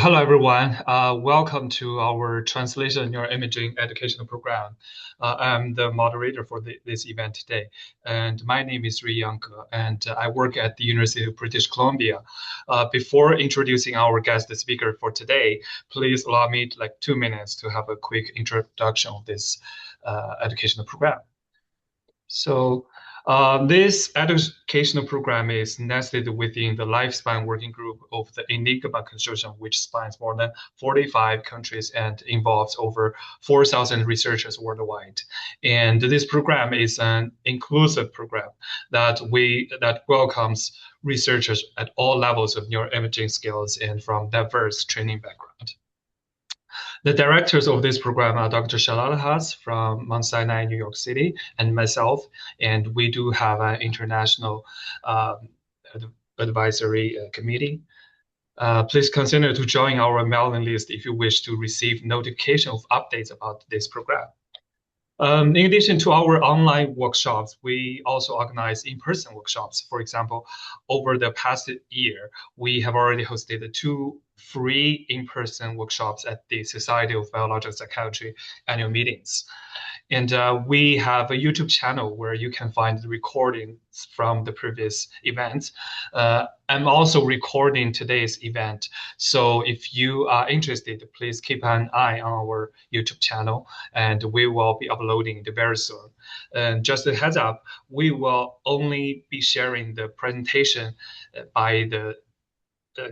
Hello everyone. Welcome to our Translation Neuroimaging Educational Program. I'm the moderator for this event today, and my name is Yang, and I work at the University of British Columbia. Before introducing our guest speaker for today, please allow me like 2 minutes to have a quick introduction of this educational program. This educational program is nested within the Lifespan Working Group of the Enigma Consortium, which spans more than 45 countries and involves over 4,000 researchers worldwide. And this program is an inclusive program that welcomes researchers at all levels of neuroimaging skills and from diverse training background. The directors of this program are Dr. Shalala Haas from Mount Sinai, New York City, and myself. And we do have an international advisory committee. Please consider to join our mailing list if you wish to receive notification of updates about this program. In addition to our online workshops, we also organize in-person workshops. For example, over the past year, we have already hosted 2 free in-person workshops at the Society of Biological Psychiatry annual meetings. And we have a YouTube channel where you can find the recordings from the previous events. I'm also recording today's event. So if you are interested, please keep an eye on our YouTube channel, and we will be uploading it very soon. And just a heads up, we will only be sharing the presentation by the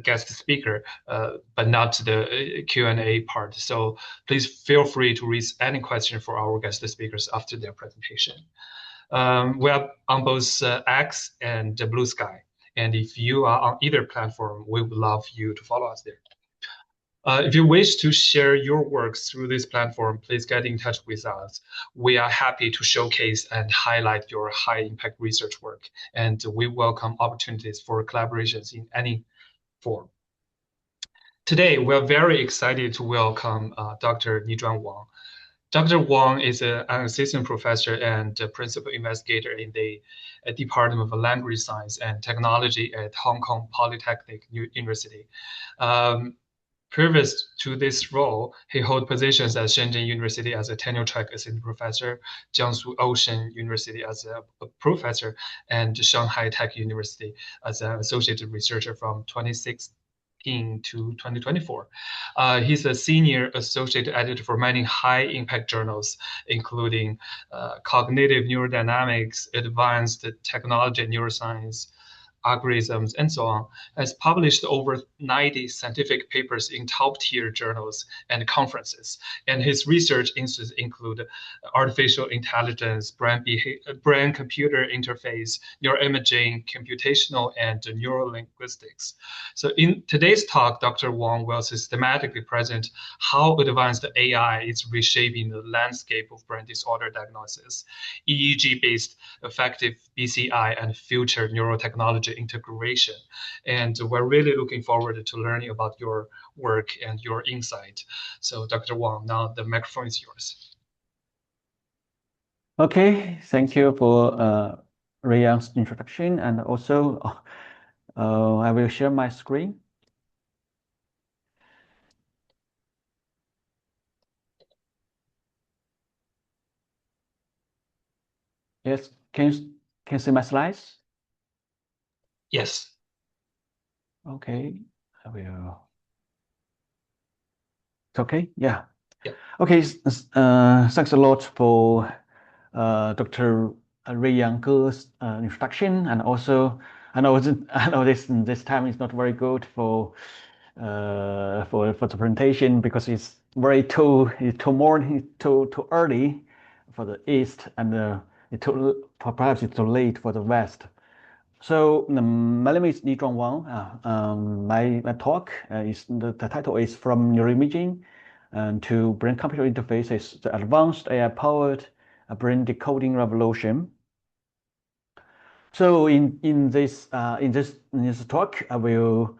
guest speaker, but not the Q&A part. So please feel free to raise any question for our guest speakers after their presentation. We are on both X and Blue Sky. And if you are on either platform, we would love you to follow us there. If you wish to share your works through this platform, please get in touch with us. We are happy to showcase and highlight your high-impact research work, and we welcome opportunities for collaborations in any form. Today, we are very excited to welcome Dr. Nizhuan Wang. Dr. Wang is an assistant professor and principal investigator in the Department of Language Science and Technology at Hong Kong Polytechnic University. Previous to this role, he held positions at Shenzhen University as a tenure-track assistant professor, Jiangsu Ocean University as a professor, and Shanghai Tech University as an associate researcher from 2016 to 2024. He's a senior associate editor for many high-impact journals, including Cognitive Neurodynamics, Advanced Technology and Neuroscience, algorithms, and so on, has published over 90 scientific papers in top-tier journals and conferences. And his research interests include artificial intelligence, brain-computer interface, neuroimaging, computational, and neurolinguistics. So in today's talk, Dr. Wang will systematically present how advanced AI is reshaping the landscape of brain disorder diagnosis, EEG-based affective BCI, and future neurotechnology integration. And we're really looking forward to learning about your work and your insight. So Dr. Wang, now the microphone is yours. Okay, thank you for Rayang's introduction. And also, I will share my screen. Yes, can you see my slides? Yes. Okay, I will. It's okay, yeah. Yeah. Okay, thanks a lot for Dr. Rayang's introduction, and also I know this time is not very good for the presentation because it's too morning, too early for the East, and perhaps it's too late for the West. So my name is Nizhuan Wang. My talk the title is From Neuroimaging to Brain-Computer Interfaces: The Advanced AI-Powered Brain Decoding Revolution. So in this talk, I will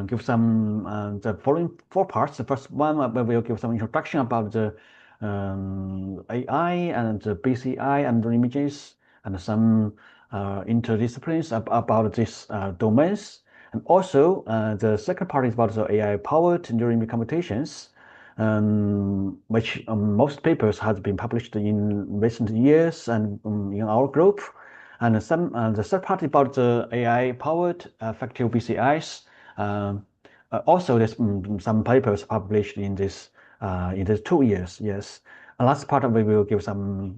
give some the following 4 parts. The first one, I will give some introduction about the AI and the BCI and the images, and some interdisciplines about these domains. And also, the second part is about the AI-powered neuroimaging computations, which most papers have been published in recent years and in our group. And the third part is about the AI-powered affective BCIs. Also, there's some papers published in this 2 years. Yes. And last part, we will give some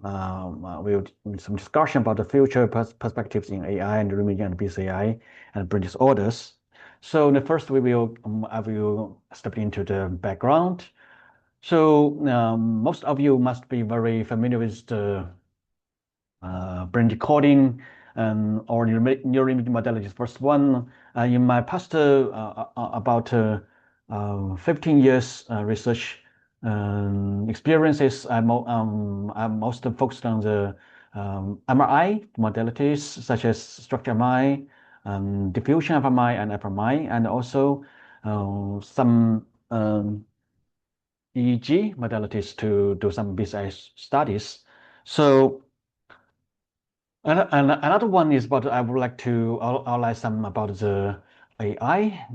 discussion about the future perspectives in AI and neuroimaging and BCI and brain disorders. So the first, I will step into the background. So most of you must be very familiar with the brain decoding or neuroimaging modalities. First one, in my past about 15 years research experiences, I'm most focused on the MRI modalities such as structure MRI, diffusion fMRI and fMRI, and also some EEG modalities to do some BCI studies. So another one is about I would like to outline some about the AI.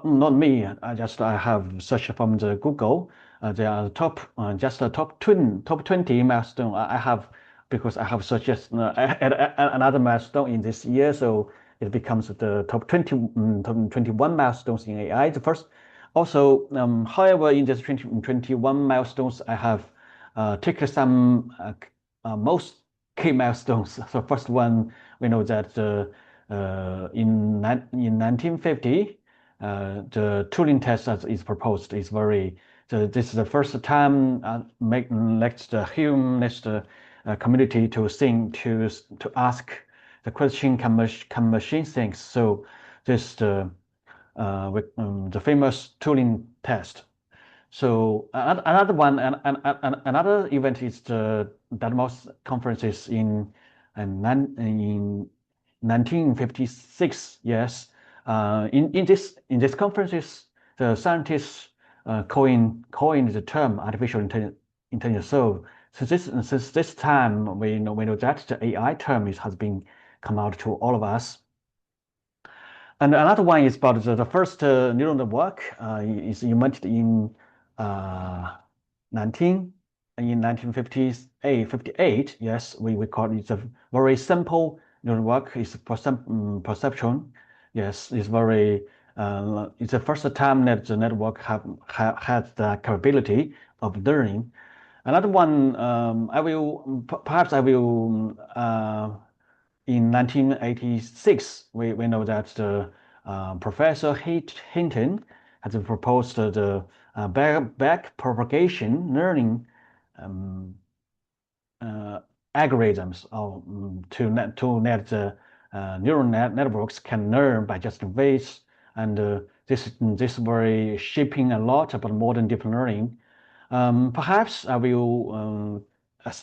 Not me. I have searched from the Google. There are top just the top 20 milestone I have because I have searched another milestone in this year, so it becomes the top 21 milestones in AI. The first, also, however, in this 21 milestones, I have taken some most key milestones. So first one, we know that in 1950, the Turing test that is proposed is very. This is the first time next the community to ask the question, can machine think? So this the famous Turing test. So another one, another event is the Dartmouth conferences in 1956. Yes, in this conferences, the scientists coined the term artificial intelligence. So since this time, we know that the AI term has been come out to all of us. And another one is about the first neural network is invented in 1958. Yes, we call it a very simple neural network. It's perception. Yes, it's very. It's the first time that the network had the capability of learning. Another one, perhaps I will. In 1986, we know that the Professor Hinton has proposed the back propagation learning algorithms to net the neural networks can learn by just weights, and this very shaping a lot about modern deep learning. Perhaps I will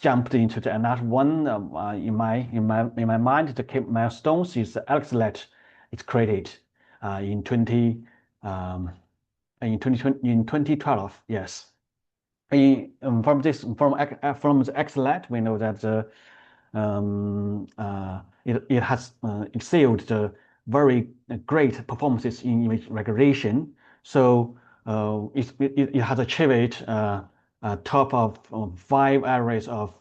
jump into another one in my mind. The key milestones is AlexLet. It's created in 2012. Yes. From the AlexLet, we know that it has excelled the very great performances in image recognition. So it has achieved top of 5 areas of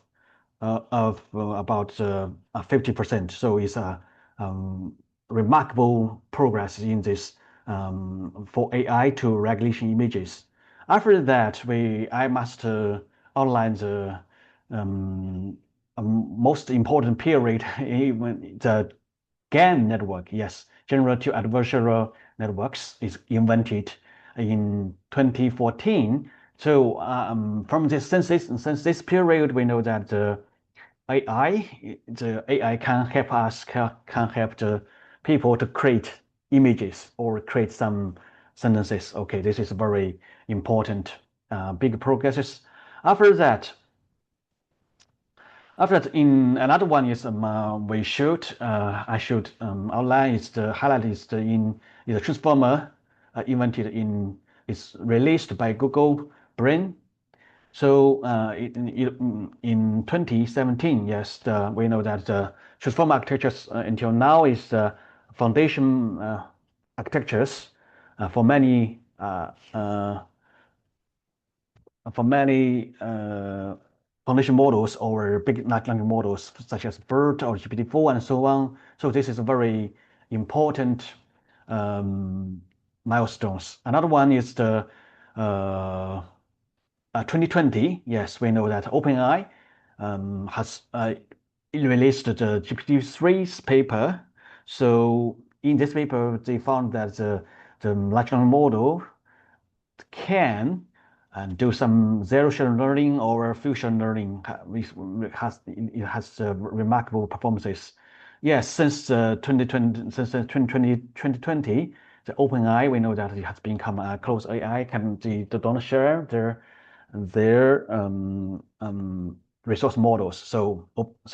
about 50%. So it's a remarkable progress in this for AI to recognition images. After that, I must outline the most important period, the GAN network. Yes, generative adversarial networks is invented in 2014. So from since this period, we know that the AI can help us, can help the people to create images or create some sentences. Okay, this is very important, big progresses. After that, in another one is I should outline is the highlight is the transformer invented is released by Google Brain. So in 2017, we know that the transformer architectures until now is the foundation architectures for many foundation models or big large language models such as BERT or GPT-4 and so on. So this is a very important milestones. Another one is the 2020. Yes, we know that OpenAI has released the GPT-3's paper. So in this paper, they found that the large language model can do some zero-shot learning or fusion learning. It has remarkable performances. Yes, since 2020, the OpenAI, we know that it has become a closed AI. They don't share their resource models. So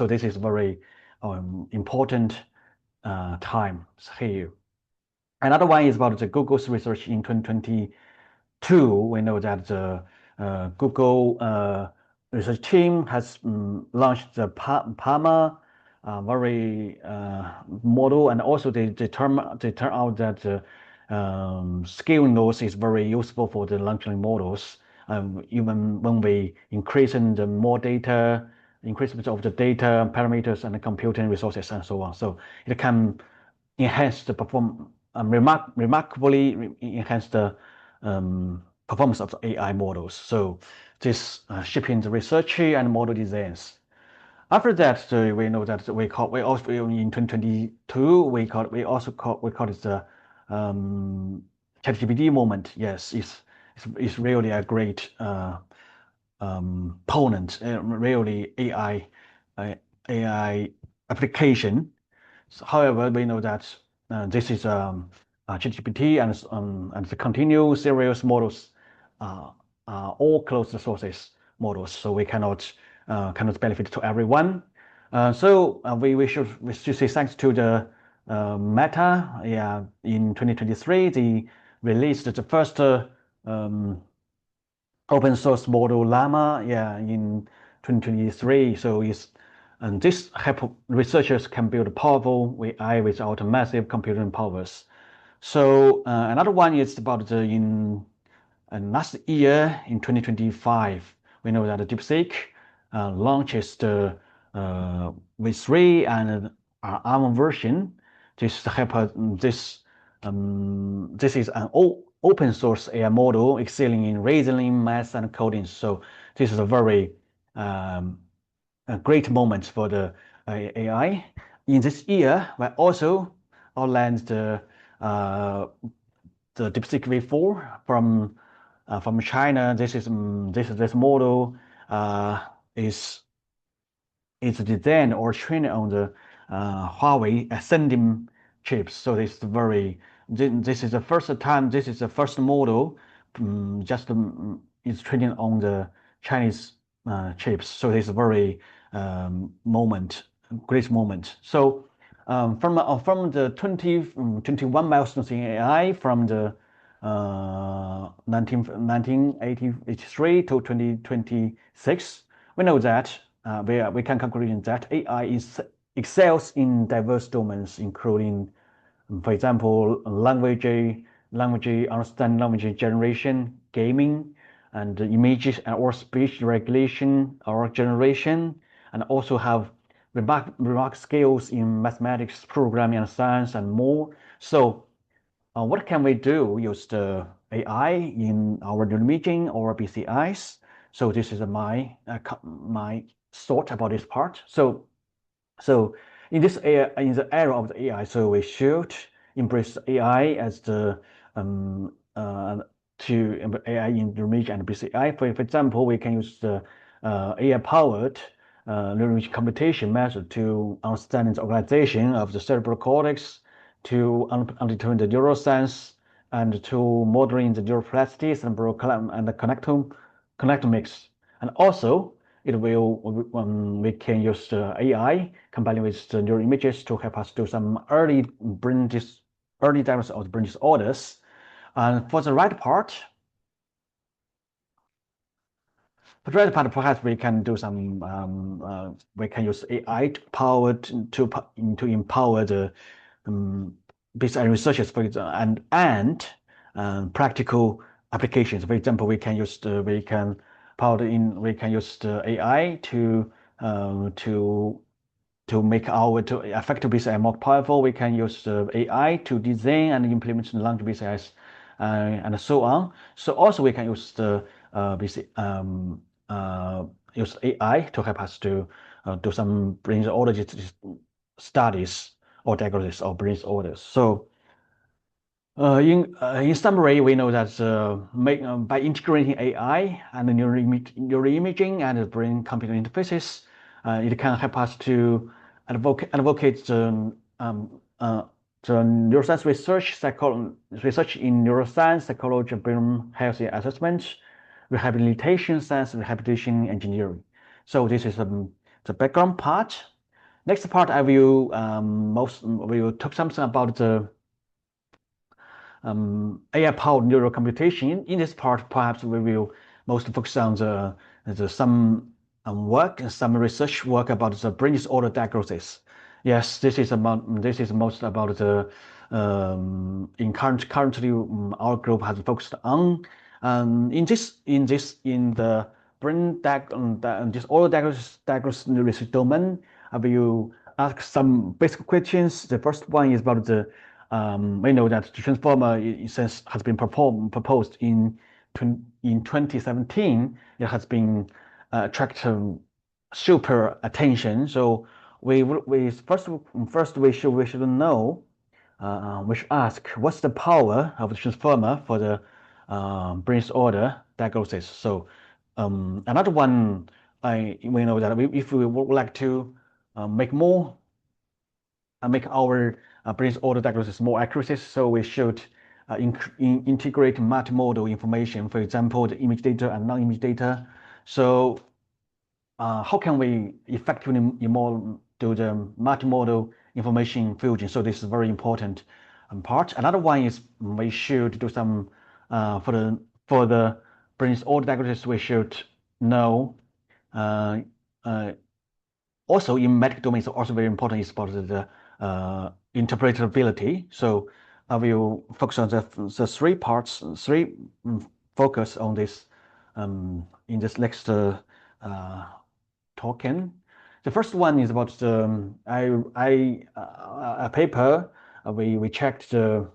this is very important time here. Another one is about the Google's research in 2022. We know that the Google research team has launched the PAMA very model, and also they turn out that scale nodes is very useful for the large language models. Even when we increase the more data, increasement of the data parameters and the computing resources and so on, so it can enhance the remarkably enhance the performance of the AI models. So this shaping the research and model designs. After that, we know that we also in 2022 we also call it the ChatGPT moment. Yes, it's really a great component, really AI application. So, however, we know that this is ChatGPT and the continuous serious models are all closed sources models, so we cannot benefit to everyone. So we should say thanks to the Meta. Yeah, in 2023 they released the first open source model Llama. Yeah, in 2023. So and this help researchers can build powerful AI without massive computing powers. So another one is about in last year in 2025, we know that the DeepSeek launches the V3 and ARM version. This is an open source AI model excelling in reasoning, math, and coding. So this is a very a great moment for the AI. In this year, we also launched the DeepSeek V4 from China. This model is designed or trained on the Huawei Ascending chips. So this is the first time. This is the first model is training on the Chinese chips. So it's a very great moment. So from the 2021 milestones in AI, from the 1983 to 2026, we know that we can conclude that AI excels in diverse domains, including, for example, language understanding, language generation, gaming, and images or speech regulation or generation, and also have remarkable skills in mathematics, programming, and science, and more. So what can we do? Use the AI in our neuroimaging or BCIs. So this is my thought about this part. So in the era of the AI, so we should embrace AI as the AI in neuroimaging and BCI. For example, we can use the AI-powered neuroimaging computation method to understand the organization of the cerebral cortex, to understand the neuroscience, and to modeling the neuroplastics and the connectomics. And also, we can use the AI combined with the neural images to help us do some early diagnosis of brain disorders. And for the right part, perhaps we can do some. We can use AI to empower the BCI researches, for example, and practical applications. For example, we can use we can use the AI to make our affective BCI more powerful. We can use the AI to design and implement large BCIs and so on. So also we can use the use AI to help us to do some brain disorder studies or diagnosis of brain disorders. So in summary, we know that by integrating AI and neuroimaging and brain-computer interfaces, it can help us to advocate the neuroscience research in neuroscience, psychology, brain health assessment, rehabilitation science, rehabilitation engineering. So this is the background part. Next part, I will talk something about the AI-powered neural computation. In this part, perhaps we will mostly focus on some some research work about the brain disorder diagnosis. Yes, this is most about the currently our group has focused on in the brain disorder diagnosis research domain. I will ask some basic questions. The first one is about the we know that the transformer has been proposed in 2017. It has been attracted super attention. So we should know. We should ask what's the power of the transformer for the brain disorder diagnosis. So another one, we know that if we would like to make our brain disorder diagnosis more accurate, so we should integrate multi-modal information, for example, the image data and non-image data. So how can we effectively do the multi-modal information fusion? So this is a very important part. Another one is we should do some for the brain disorder diagnosis. We should know also in medical domains, also very important is about the interpretability. So I will focus on the three parts, focus on this in this next token. The first one is about the a paper. We checked the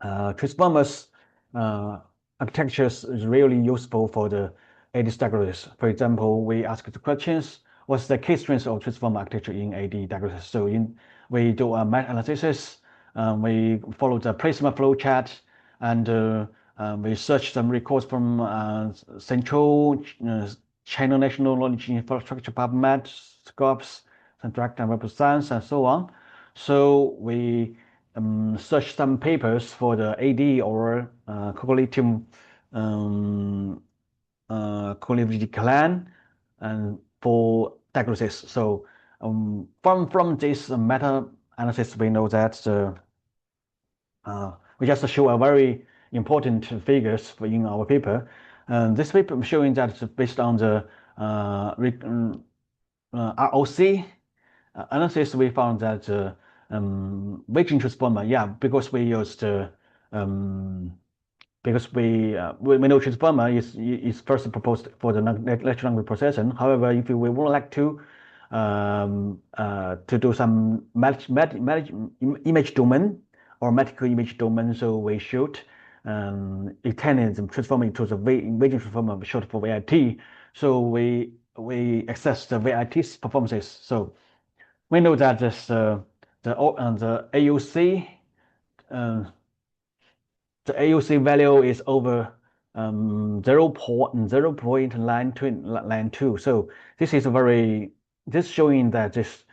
transformers architectures is really useful for the AD diagnosis. For example, we asked the questions: what's the key strengths of transformer architecture in AD diagnosis? So we do a meta-analysis. We follow the Prisma flowchart, and we search some records from Central China National Knowledge Infrastructure PubMed, Scopes, and Direct and Web of Science, and so on. So we search some papers for the AD or cognitive decline and for diagnosis. So from this meta-analysis, we know that we just show a very important figures in our paper. This paper showing that based on the ROC analysis, we found that Weighting transformer, yeah, because we used because we know transformer is first proposed for the natural language processing. However, if we would like to do some image domain or medical image domain, so we should extend the transformer into the Weighting transformer, short for VIT. So we access the VIT's performances. So we know that this the AUC value is over 0.092. So this is showing that this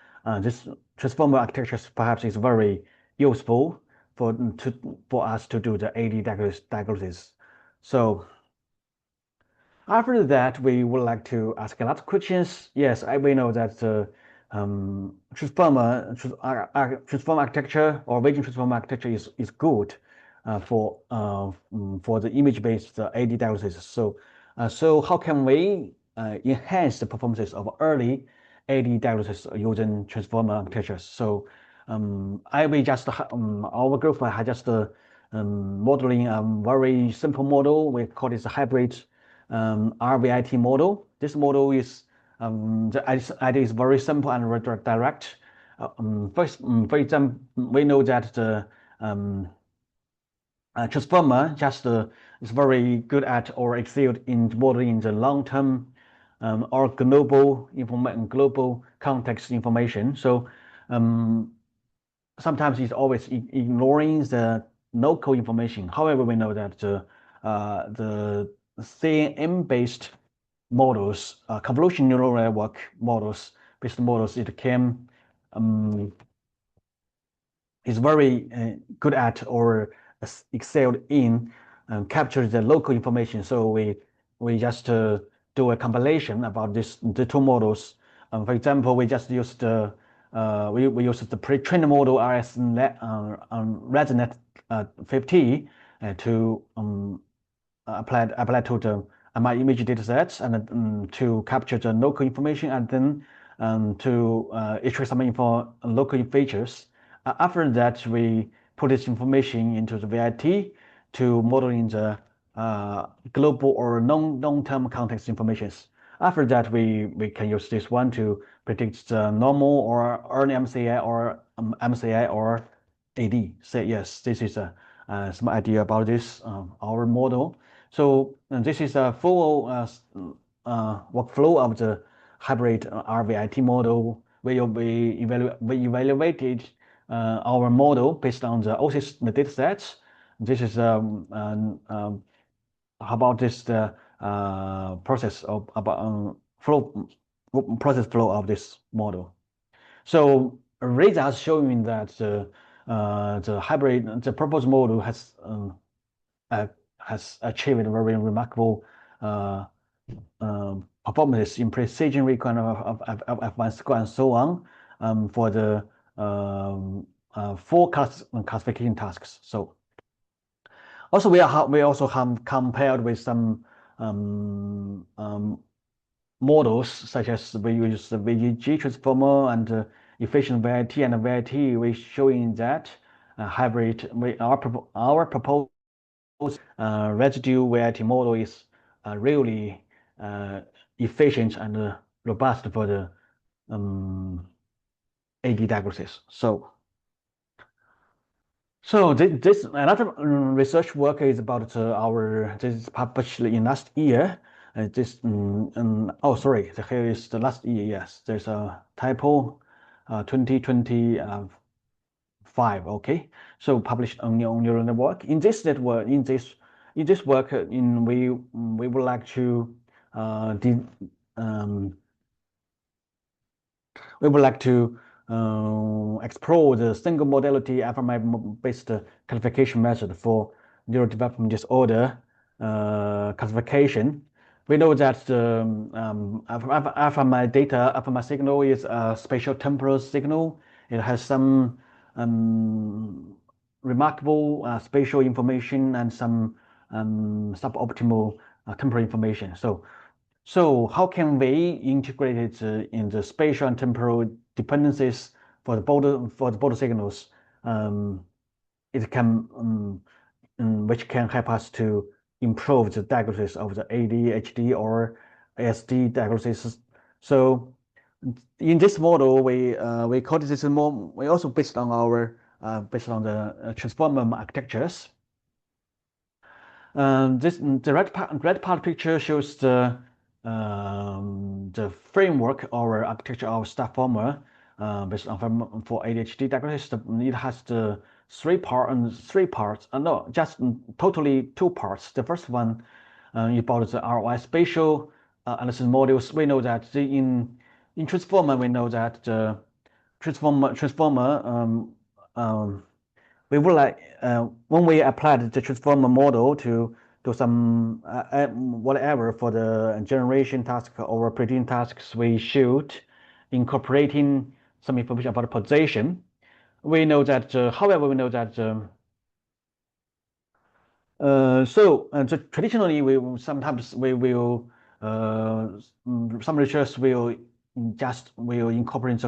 transformer architecture perhaps is very useful for us to do the AD diagnosis. So after that, we would like to ask a lot of questions. Yes, we know that transformer architecture or Weighting transformer architecture is good for the image-based AD diagnosis. So how can we enhance the performances of early AD diagnosis using transformer architectures? So I will just our group had just modeling a very simple model. We call it a hybrid RViT model. This model is the idea is very simple and direct. First, for example, we know that the transformer just is very good at or excelled in modeling the long-term or global context information. So sometimes it's always ignoring the local information. However, we know that the CNN-based models, convolutional neural network models, based models, it can is very good at or excelled in capture the local information. So we just do a compilation about the two models. For example, we just used we used the pre-trained model ResNet 50 to apply to the MRI image datasets and to capture the local information and then to extract some local features. After that, we put this information into the VIT to modeling the global or long-term context informations. After that, we can use this one to predict the normal or early MCI or MCI or AD. So yes, this is some idea about this our model. So this is a full workflow of the hybrid RViT model. We evaluated our model based on the OSIS data sets. This is how about this process of about process flow of this model. So results showing that the proposed model has achieved very remarkable performance in precision requirement of F1 score and so on for the four classification tasks. So also we also have compared with some models such as we use the VGG transformer and efficient VIT and VIT. We showing that hybrid our proposed residue VIT model is really efficient and robust for the AD diagnosis. So this another research work is about this is published in last year. Oh sorry, here is the last year. Yes, there's a typo. 2025. Okay, so published on neural network. In this network, in this work, we would like to explore the single modality fMRI-based classification method for neurodevelopmental disorder classification. We know that the fMRI signal is a spatiotemporal signal. It has some remarkable spatial information and some suboptimal temporal information. So how can we integrate it in the spatial and temporal dependencies for the border signals? It can which can help us to improve the diagnosis of the ADHD or ASD diagnosis. So in this model, we call this more. We also based on the transformer architectures. The red part picture shows the framework or architecture of STARFormer based on for ADHD diagnosis. It has the three parts. No, just totally two parts. The first one about the ROI spatial analysis modules. We know that in transformer, we know that the transformer we would like when we applied the transformer model to do some whatever for the generation task or prediction tasks, we should incorporating some information about the position. We know that, however, we know that traditionally we sometimes we will some researchers will will incorporate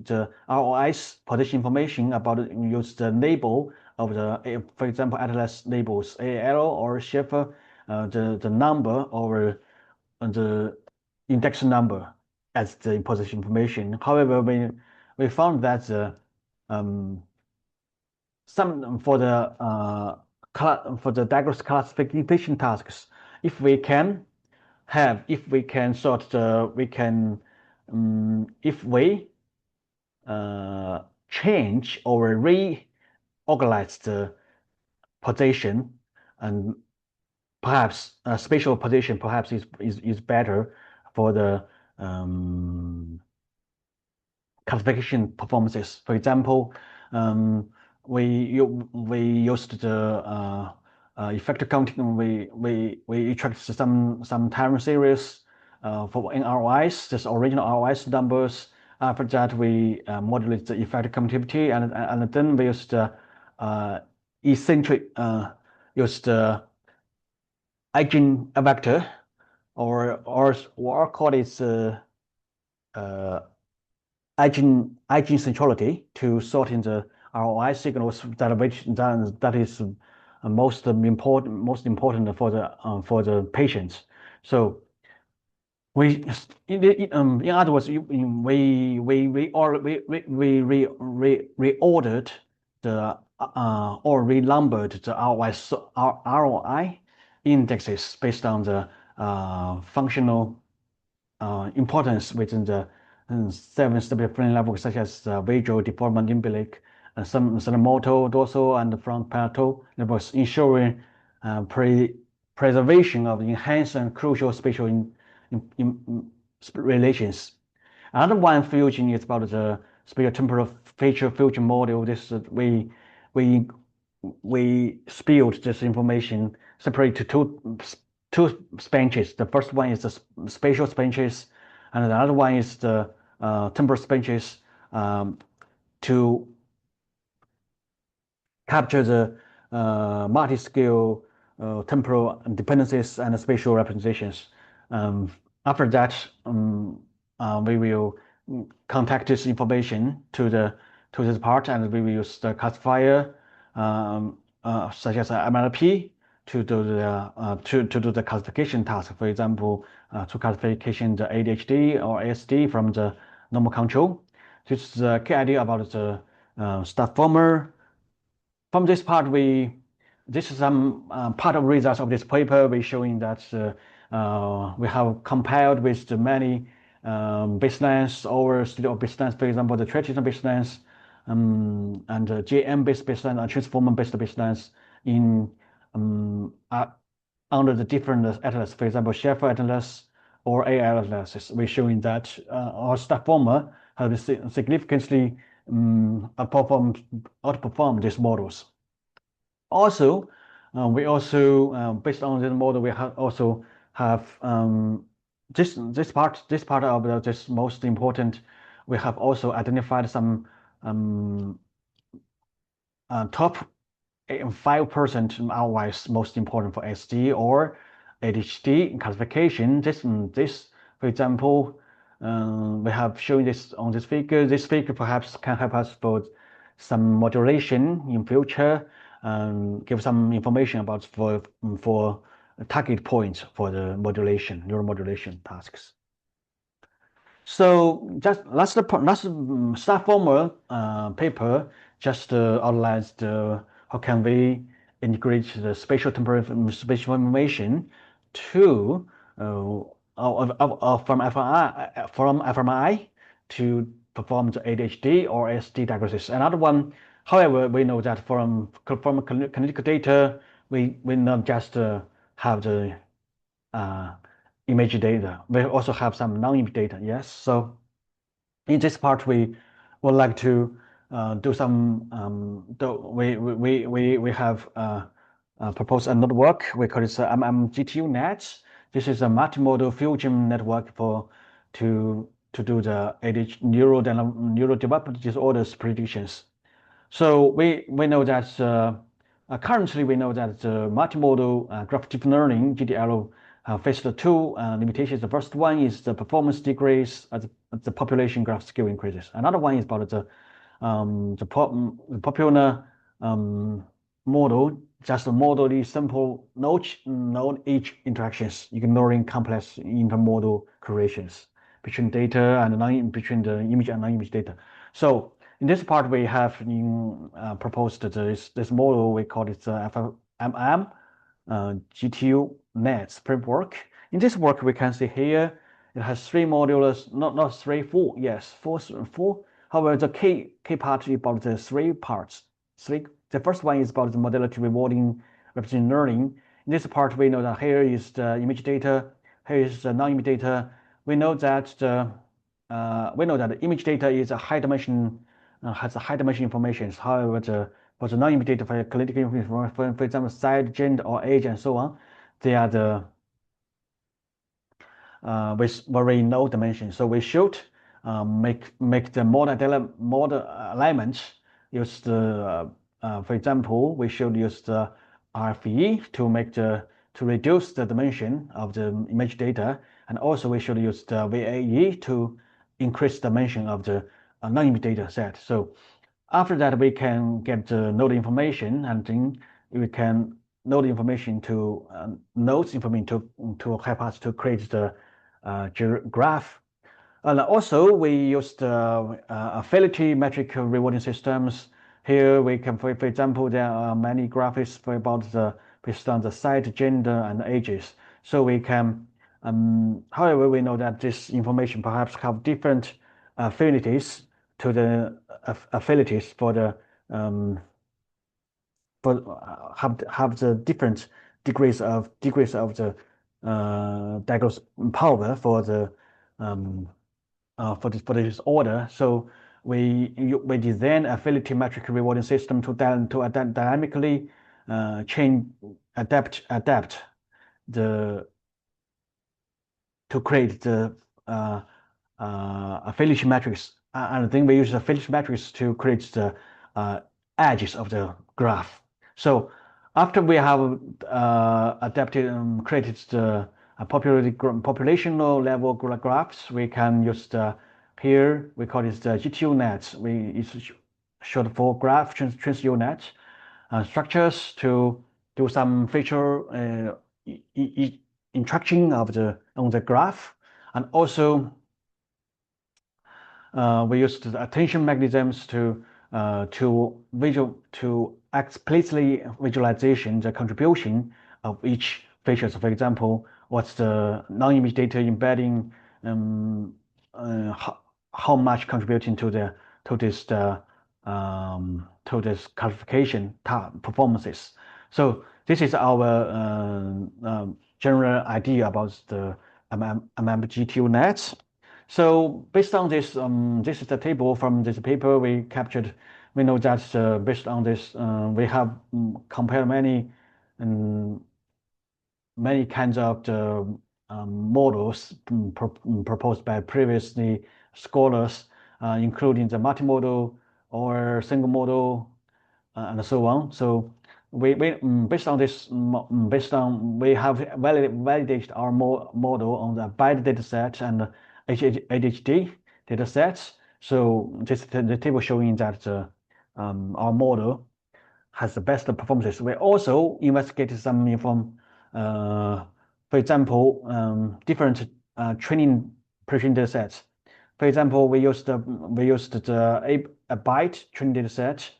the ROI's position information about use the label of the, for example, atlas labels AL or Schaeffer, the number or the index number as the position information. However, we found that some for the diagnostic classification tasks, if we can sort the if we change or reorganize the position, and perhaps spatial position perhaps is better for the classification performances. For example, we used the effective counting. We tracked some time series for in ROIs, just original ROIs numbers. After that, we modulate the effective countivity, and then we used eccentric used eigenvector or call it eigencentrality to sort in the ROI signals that is most important for the patients. So in other words, we reordered the or renumbered the ROI indexes based on the functional importance within the 7 stability frame levels, such as visual, deformant, limbic, some motor, dorsal, and front palatal levels, ensuring preservation of enhanced and crucial spatial relations. Another one fusion is about the spatiotemporal feature fusion model. This we split this information separate to two benches. The first one is the spatial benches, and the other one is the temporal benches to capture the multi-scale temporal dependencies and spatial representations. After that, we will contact this information to this part, and we will use the classifier such as MLP to do the classification task. For example, to classification the ADHD or ASD from the normal control. This is the key idea about the STARFormer. From this part, this is some part of results of this paper. We're showing that we have compiled with the many baselines or study of baselines, for example, the traditional baselines and the JM-based baseline and transformer-based baselines in under the different atlas, for example, Schaeffer atlas or AL atlases. We're showing that our STARFormer has significantly outperformed these models. Also, we also based on this model, we also have this part of this most important. We have also identified some top 5% ROIs most important for SD or ADHD classification. This, for example, we have shown this on this figure. This figure perhaps can help us for some modulation in future, give some information about for target points for the neuromodulation tasks. So just last STARFormer paper just outlines how can we integrate the spatial temporal spatial information to from fMRI to perform the ADHD or ASD diagnosis. Another one, however, we know that from clinical data, we not just have the image data. We also have some non-image data. Yes. So in this part, we would like to do some. We have proposed another work. We call it MM-GTUNets. This is a multi-modal fusion network to do the neurodevelopmental disorders predictions. So we know that currently we know that multi-modal graph deep learning GDL face the two limitations. The first one is the performance decrease as the population graph scale increases. Another one is about the popular model, just model the simple node edge interactions, ignoring complex intermodal correlations between data and between the image and non-image data. So in this part, we have proposed this model. We call it MM-GTUNets framework. In this work, we can see here it has three modules, not three, four. Yes, four. However, the key part is about the three parts. The first one is about the modality rewarding representation learning. In this part, we know that here is the image data, here is the non-image data. We know that the image data is a high dimension, has a high dimension information. However, for the non-image data, for clinical information, for example, size, gender, or age, and so on, they are the with very low dimension. So we should make the model alignment use the for example, we should use the RFE to reduce the dimension of the image data, and also we should use the VAE to increase the dimension of the non-image data set. So after that, we can get the node information, and then we can node information to nodes information to help us to create the graph. And also we use the affinity metric rewarding systems. Here we can, for example, there are many graphics about based on the size, gender, and ages. So we can, however, we know that this information perhaps have different affinities to the affinities for the have the different degrees of the diagnostic power for the for this order. So we design affinity metric rewarding system to dynamically adapt the to create the affinity matrix, and then we use the affinity matrix to create the edges of the graph. So after we have adapted and created the populational level graphs, we can use the here we call it the GTUNets. It's short for graph trans-unit structures to do some feature interaction of on the graph, and also we use the attention mechanisms to explicitly visualization the contribution of each feature. So for example, what's the non-image data embedding, how much contributing to this classification performances. So this is our general idea about the MM-GTUNets. So based on this, this is the table from this paper we captured. We know that based on this, we have compared many kinds of the models proposed by previously scholars, including the multi-modal or single model and so on. So we based on this, we have validated our model on the BIDE data set and ADHD data sets. So this is the table showing that our model has the best performances. We also investigated some for example, different training data sets. For example, we used the a byte training data set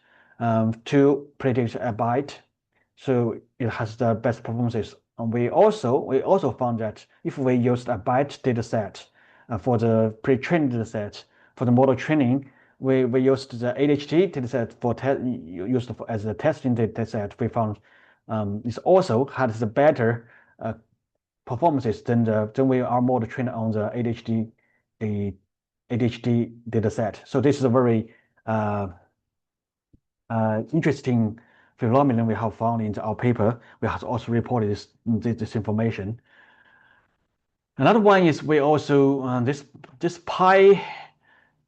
to predict a byte, so it has the best performances. And we also found that if we used a byte data set for the pre-trained data set for the model training, we used the ADHD data set for used as a testing data set. We found this also had the better performances than our model trained on the ADHD data set. So this is a very interesting phenomenon we have found in our paper. We have also reported this information. Another one is we also this pie.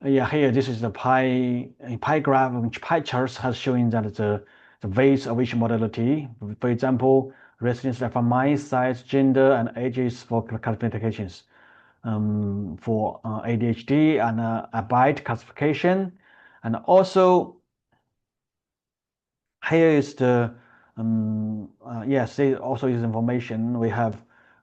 Here this is the pie graph, which pie charts has showing that the weights of each modality. For example, residence fMRI, size, gender, and ages for classifications. For ADHD and BITE classification, and also here is the yes, it also is information. We have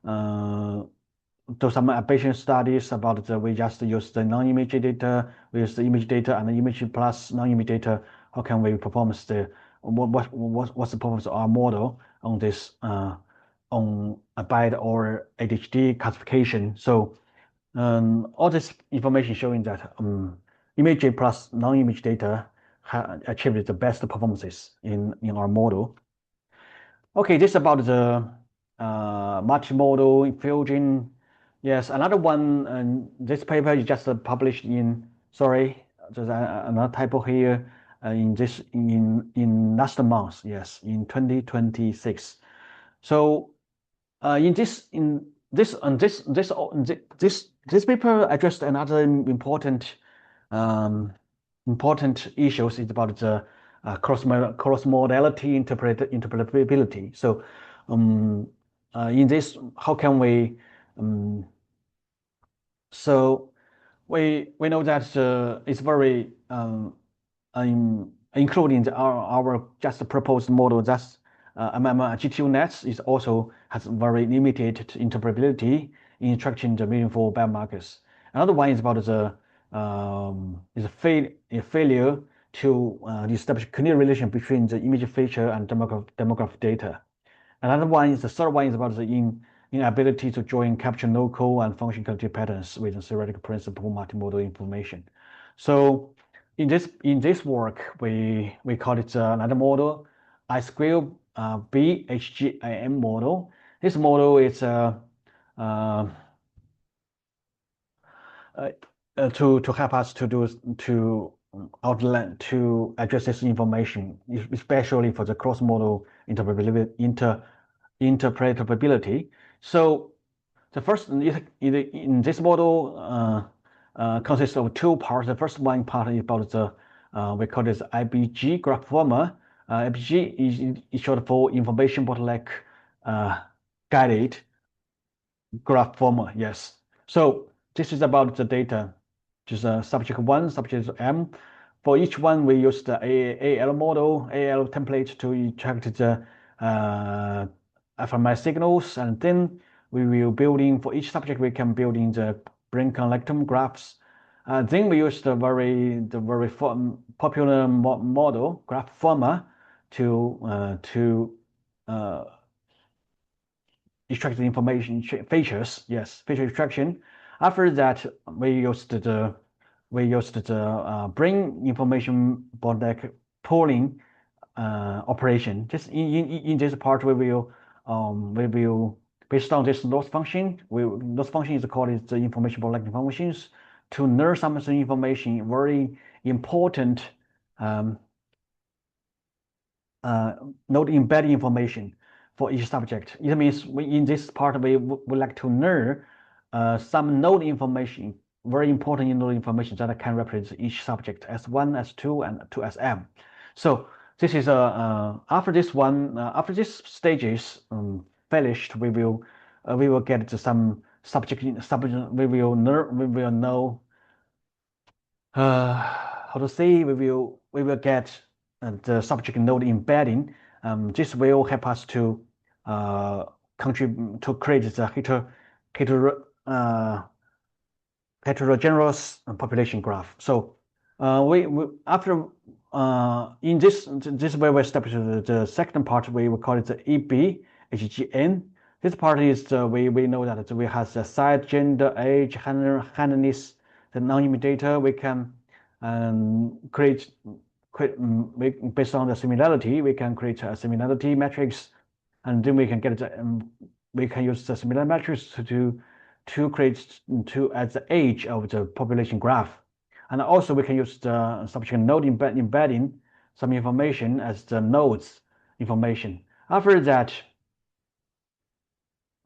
do some patient studies about we just use the non-image data, we use the image data and the image plus non-image data. How can we perform the what's the performance of our model on this on a BITE or ADHD classification? So all this information showing that image plus non-image data achieved the best performances in our model. Okay, this is about the multi-modal fusion. Yes, another one. This paper is just published in. Sorry, there's another typo here. In last month. Yes, in 2026. So this paper addressed another important issues is about the cross-modality interpretability. So in this, how can we so we know that it's very including our just proposed model that's MM-GTUNets is also has very limited interpretability in extracting the meaningful biomarkers. Another one is about the failure to establish clear relation between the image feature and demographic data. Another one is the third one is about the inability to join capture local and function cognitive patterns with the theoretical principle multimodal information. So in this work, we call it another model, I2 BHGIM model. This model is to help us to address this information, especially for the cross-modal interpretability. So the first in this model consists of two parts. The first one part is about the we call this IBG graph former. IBG is short for information bottleneck guided graph former. Yes. So this is about the data. Just subject 1, subject M. For each one, we use the AL model, AL template to extract the fMRI signals, and then we will building for each subject. We can build in the brain connectome graphs. Then we use the very popular model graph former to extract the information features. Yes, feature extraction. After that, we used the brain information bottleneck pooling operation. Just in this part, we will based on this loss function. Loss function is called the information bottleneck functions to learn some information, very important node embedding information for each subject. It means in this part we would like to learn some node information, very important node information that can represent each subject S1, S2, and 2SM. So this is after this one, after this stages finished, we will get to some subject. We will know how to say. We will get the subject node embedding. This will help us to contribute to create the heterogeneous population graph. So we after in this way we establish the second part. We will call it the EEG-based. This part is we know that we have the size, gender, age, handedness, the non-image data. We can create based on the similarity. We can create a similarity matrix, and then we can get we can use the similarity matrix to create at the age of the population graph. And also we can use the subject node embedding some information as the nodes information. After that,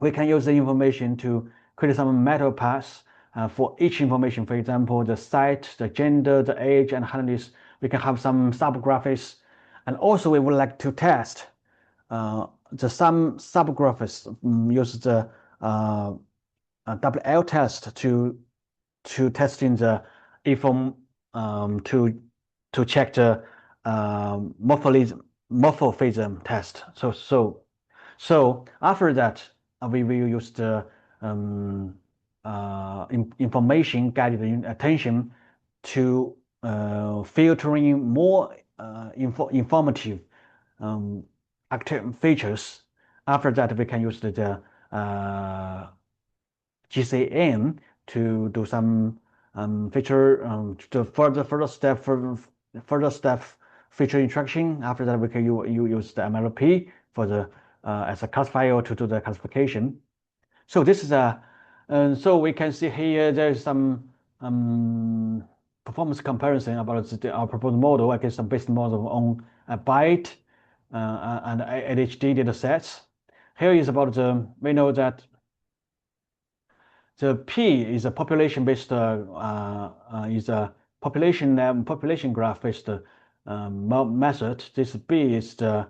we can use the information to create some meta paths for each information. For example, the site, the gender, the age, and handedness. We can have some subgraphics. And also we would like to test some subgraphs use the WL test to testing the inform to check the morphism test. So after that, we will use the information guided attention to filtering more informative active features. After that, we can use the GCN to do some feature to further step feature instruction. After that, we can use the MLP for the as a classifier to do the classification. So this is so we can see here there is some performance comparison about our proposed model against some basic model on a byte and ADHD data sets. Here is about we know that the P is a population-based is a population graph-based method. This B is the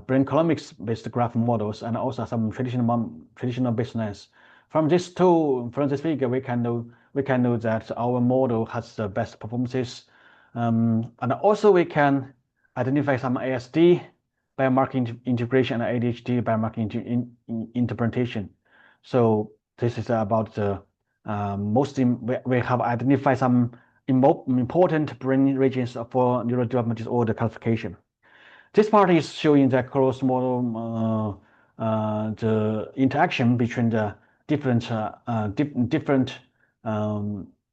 brain colonics-based graph models and also some traditional business. From this figure, we can know that our model has the best performances, and also we can identify some ASD biomarker integration and ADHD biomarker interpretation. So this is about the we have identified some important brain regions for neurodevelopmental disorder classification. This part is showing the cross-modal the interaction between the different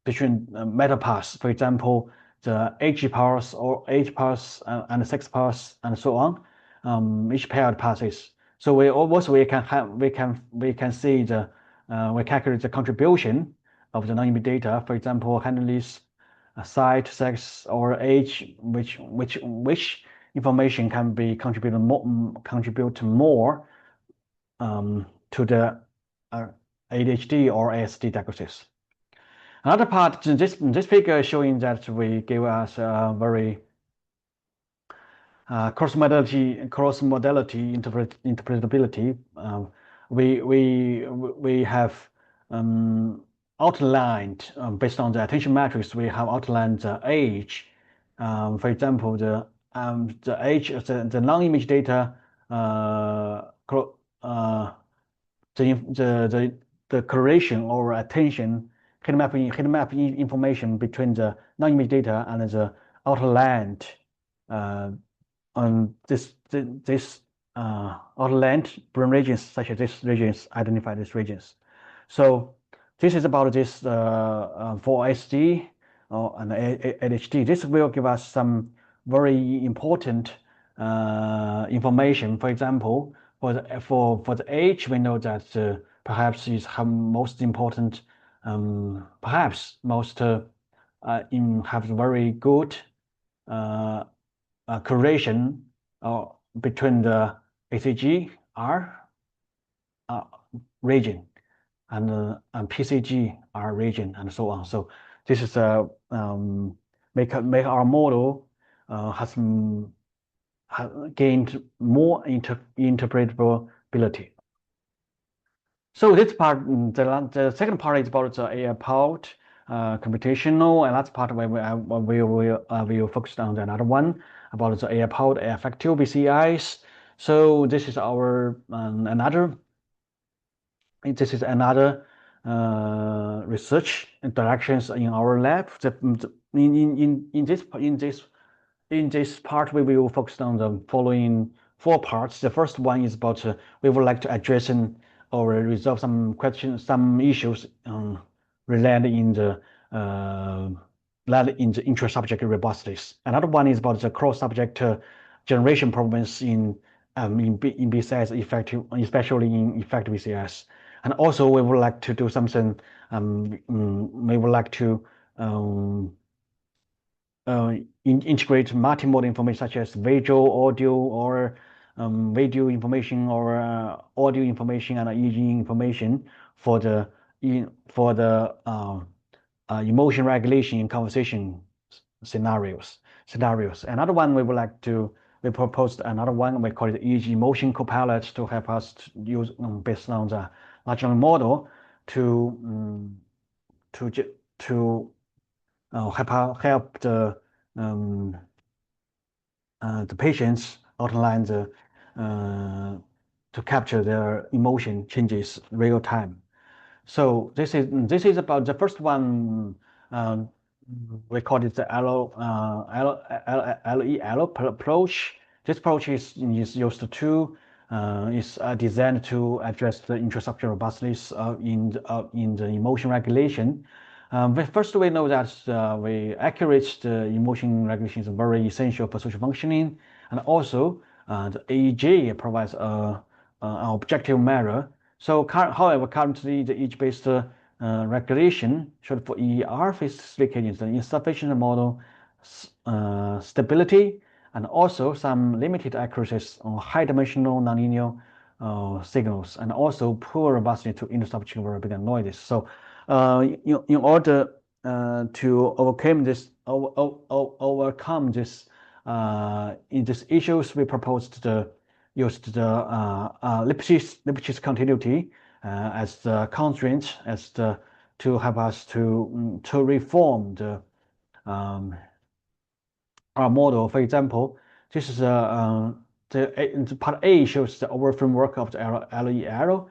between meta paths. For example, the age paths or age paths and sex paths and so on. Each paired passes. So we can see the we calculate the contribution of the non-image data. For example, handless site, sex, or age, which information can be contribute more to the ADHD or ASD diagnosis. Another part, this figure is showing that we give us a very cross-modality interpretability. We have outlined based on the attention matrix. We have outlined the age. For example, the age, the non-image data, the correlation or attention heat map information between the non-image data and the outlined on this outlined brain regions such as these regions, identify these regions. So this is about this for SD and ADHD. This will give us some very important information. For example, for the age, we know that perhaps is most important, perhaps most have very good correlation between the ACG-R region and PCG-R region and so on. So this is make our model has gained more interpretability. So this part, the second part is about the AI-powered computational, and that's part where we will focus on another one about the AI-powered affective BCIs. So this is our another research directions in our lab. In this part, we will focus on the following 4 parts. The first one is about we would like to address or resolve some questions, some issues related in the intra-subject robustness. Another one is about the cross-subject generation problems in BCIs effective, especially in effective BCIs. And also we would like to do something. We would like to integrate multi-modal information such as visual, audio, or video information, or audio information and EEG information for the emotion regulation in conversation scenarios. Another one we would like to we proposed another one. We call it EEG motion copilot to help us to use based on the large language model to help the patients outline to capture their emotion changes real time. So this is about the first one. We call it the LEL approach. This approach is used to designed to address the infrastructure robustness in the emotion regulation. But first, we know that accurate emotion regulation is very essential for social functioning, and also the EEG provides an objective measure. So, however, currently the EEG-based regulation, short for EER, specifications the insufficient model stability, and also some limited accuracies on high-dimensional nonlinear signals, and also poor robustness to interstitial variability and noises. So, in order to overcome this, in these issues, we proposed used the Lipschitz continuity as the constraint, to help us to reform our model. For example, this is the part A shows the overall framework of the LEL.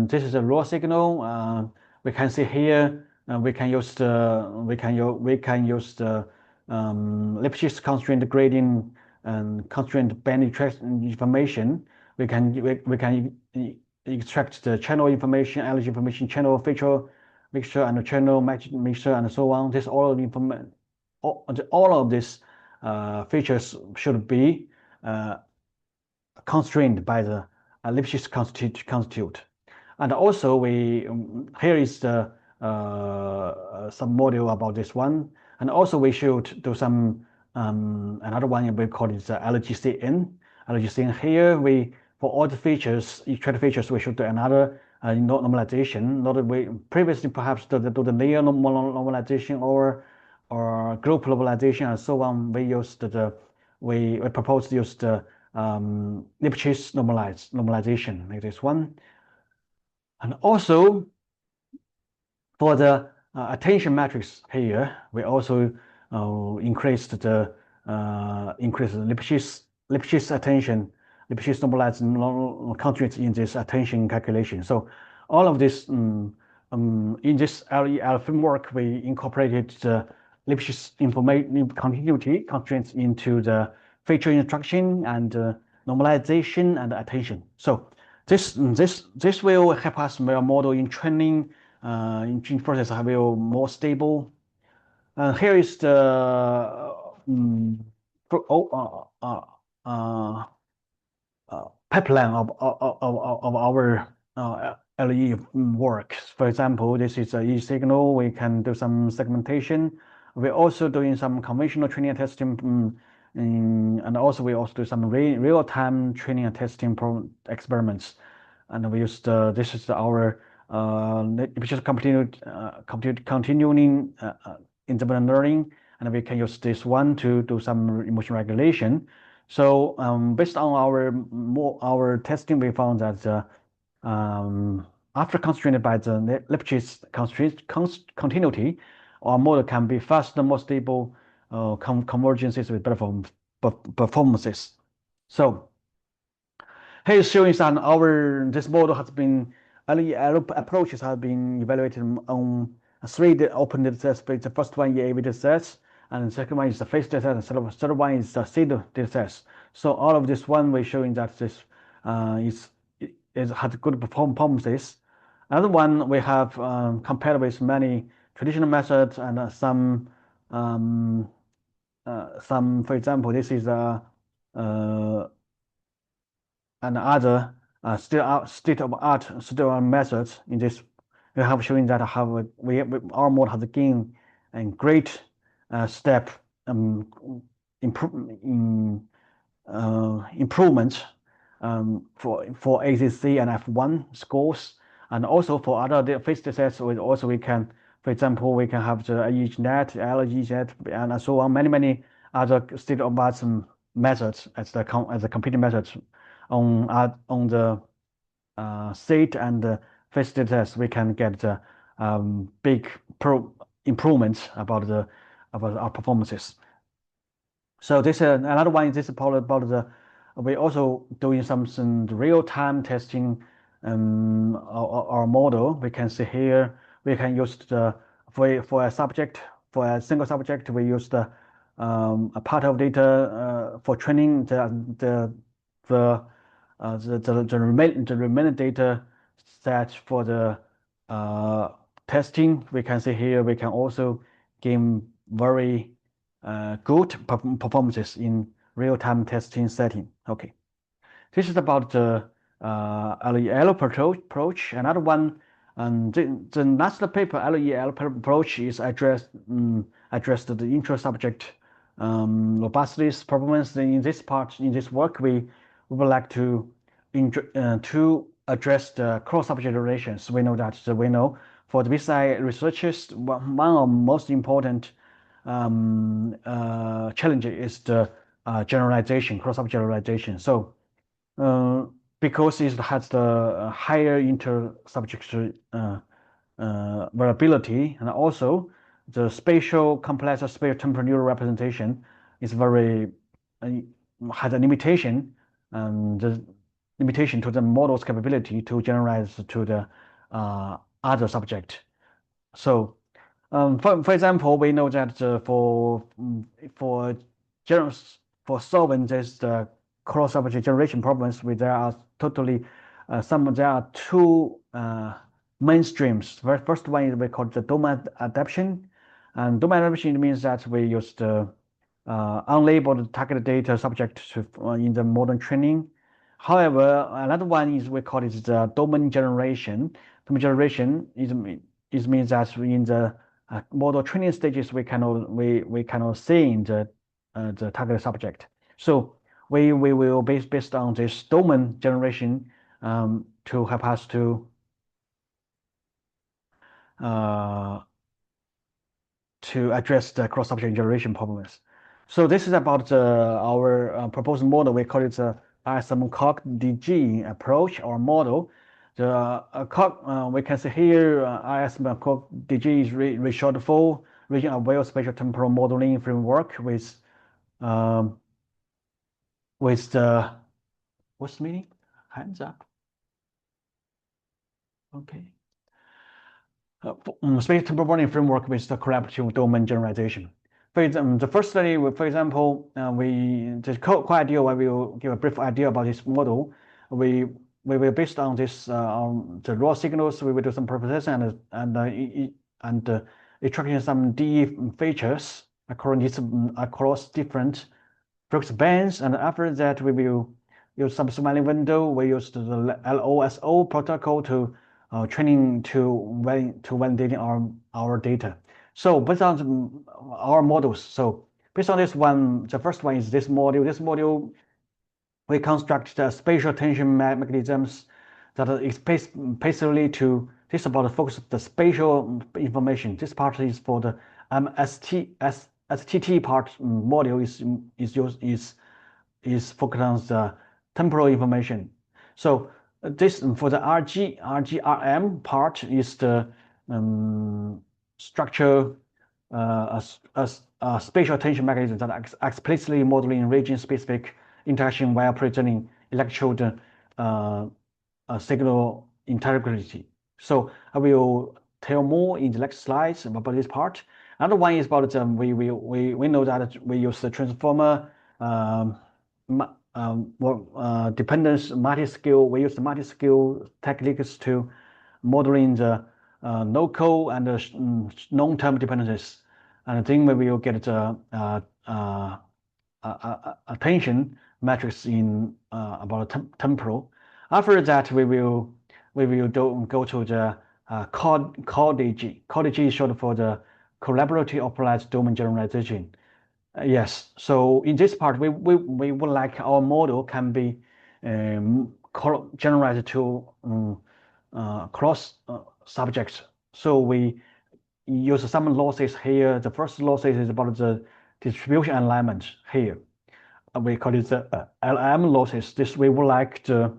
This is a raw signal. We can see here. We can use the Lipschitz constraint gradient and constraint band information. We can extract the channel information, energy information, channel feature mixture, and the channel mixture, and so on. This all of these features should be constrained by the Lipschitz constitute. And also, here is the some module about this one. And also, we should do some another one we call it the LGCN. LGCN here for all the features, each of the features, we should do another normalization. Not that we previously perhaps do the layer normalization or group normalization and so on. We proposed to use the Lipschitz normalization like this one. And also for the attention matrix here, we also increased the Lipschitz attention, Lipschitz normalized constraints in this attention calculation. So all of this in this LEL framework, we incorporated the Lipschitz information continuity constraints into the feature instruction and normalization and attention. So this will help us make a model in training in process will more stable. Here is the pipeline of our LE work. For example, this is a E signal. We can do some segmentation. We're also doing some conventional training and testing, and also we also do some real-time training and testing experiments. And we use this is our just continuing independent learning, and we can use this one to do some emotion regulation. So based on our testing, we found that after constrained by the Lipschitz continuity, our model can be faster, more stable convergences with better performances. So here is showing that this model has been approaches have been evaluated on 3 open data sets. The first one EAV data sets, and the second one is the face data set, and the third one is the seed data sets. So all of this one we're showing that this has good performances. Another one we have compared with many traditional methods and some, for example, this is another state-of-art methods. In this, we have shown that our model has gained a great step improvement for ACC and F1 scores, and also for other face sets. Also, we can, for example, we can have the EEG-net, LEG-net, and so on. Many other state-of-art methods as the computing methods on the state and face data test, we can get big improvements about our performances. So this another one is this about the we also doing some real-time testing our model. We can see here we can use the for a subject, for a single subject, we use the a part of data for training the remaining data set for the testing. We can see here we can also gain very good performances in real-time testing setting. Okay, this is about the LEL approach. Another one, the last paper LEL approach is addressed the intra-subject robustness performance. In this part, in this work, we would like to address the cross-subject relations. We know that for the BCI researchers, one of the most important challenge is the generalization, cross-subject generalization. So because it has the higher inter-subject variability, and also the spatial complex spatiotemporal neural representation is very has a limitation, the limitation to the model's capability to generalize to the other subject. So for example, we know that for solving this cross-subject generation problems, there are totally there are two mainstreams. The first one is we call the domain adaptation, and domain adaptation means that we use the unlabeled target data subject in the model training. However, another one is we call it the domain generation. Domain generation means that in the model training stages we cannot see in the target subject. So we will based on this domain generation to help us to address the cross-subject generation problems. So this is about our proposed model. We call it the ISM-COG-DG approach or model. The we can see here ISM-COG-DG is short for region-aware spatial-temporal modeling framework with the what's the meaning? Hands up. Okay. Spatial-temporal modeling framework with the collaborative domain generalization. For example, the first study, for example, the core idea. I will give a brief idea about this model. We will based on this the raw signals. We will do some preprocessing and extracting some DE features across different frequency bands, and after that we will use some smiling window. We use the LOSO protocol to training to validating our data. So based on our models, so based on this one, the first one is this module. This module we construct the spatial attention mechanisms that are basically to this about the focus of the spatial information. This part is for the STT part module is focused on the temporal information. So this for the RGRM part is the structure a spatial attention mechanism that explicitly modeling region-specific interaction while presenting electrode signal integrity. So I will tell more in the next slides about this part. Another one is about we know that we use the transformer dependence multi-scale. We use the multi-scale techniques to modeling the local and long-term dependencies, and then we will get the attention matrix in about temporal. After that, we will go to the COG-DG. COG-DG is short for the collaborative applied domain generalization. Yes, so in this part, we would like our model can be generalized to cross subjects. So we use some losses here. The first losses is about the distribution alignment here. we call it the LM losses. This we would like to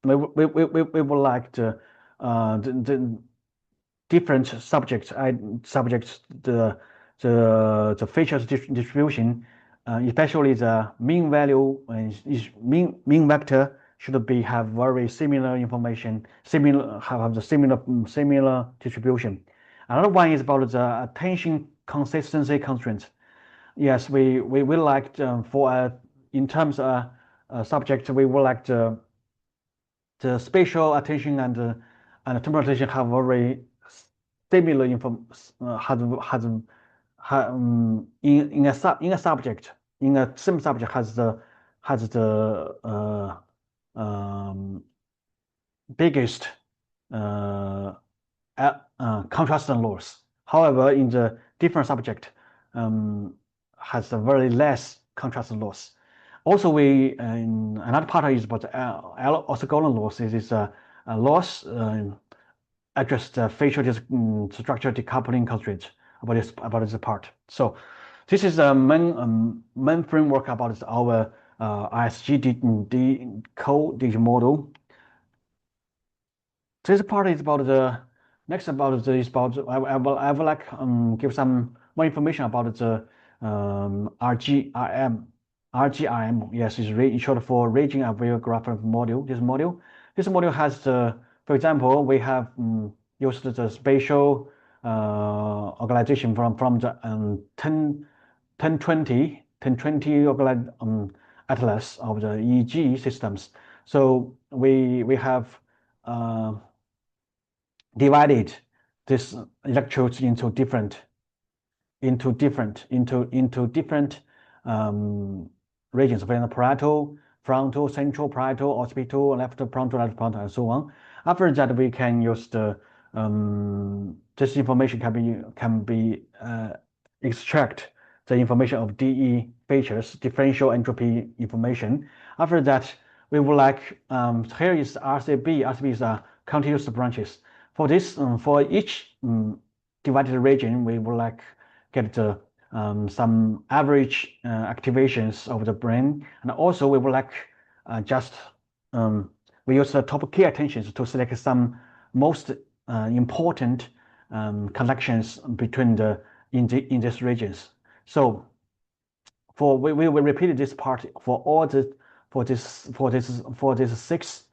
we would like the different subjects the features distribution, especially the mean value and mean vector should be have very similar information, have the similar distribution. Another one is about the attention consistency constraint. Yes, we would like for in terms of subject, we would like the spatial attention and temporal attention have very similar in a subject, in a same subject has the biggest contrast and loss. However, in the different subject has a very less contrast and loss. Also, another part is about orthogonal loss. This is a loss address the facial structure decoupling constraint about this part. So this is the main framework about our ISG decoding model. This part is about the next about this about I would like give some more information about the RGRM. Yes, is in short for Raging Aware Graph module. This module has for example, we have used the spatial organization from the 1020 atlas of the EEG systems. So we have divided these electrodes into different regions, for example, parietal, frontal, central, parietal, occipital, left frontal, right frontal, and so on. After that, we can use the this information can be extract the information of DE features, differential entropy information. After that, we would like here is RCB. RCB is continuous branches. For this, for each divided region, we would like get the some average activations of the brain, and also we would like we use the top key attentions to select some most important connections between in these regions. So we will repeat this part for all this 6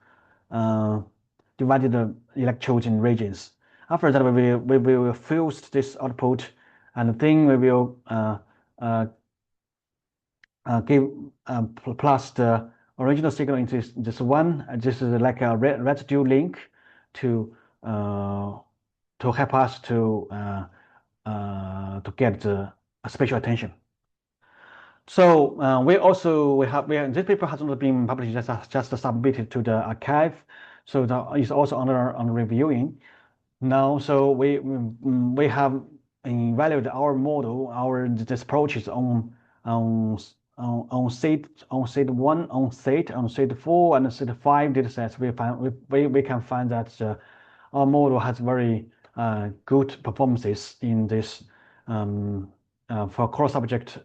divided electrodes in regions. After that, we will fuse this output, and then we will give plus the original signal into this one. This is like a residue link to help us to get the spatial attention. So this paper has not been published, just submitted to the arXiv. So that is also under reviewing now. So we have evaluated our model, this approaches on SAID 1, on SAID 4, and SAID 5 datasets. We can find that our model has very good performances in this for cross-subject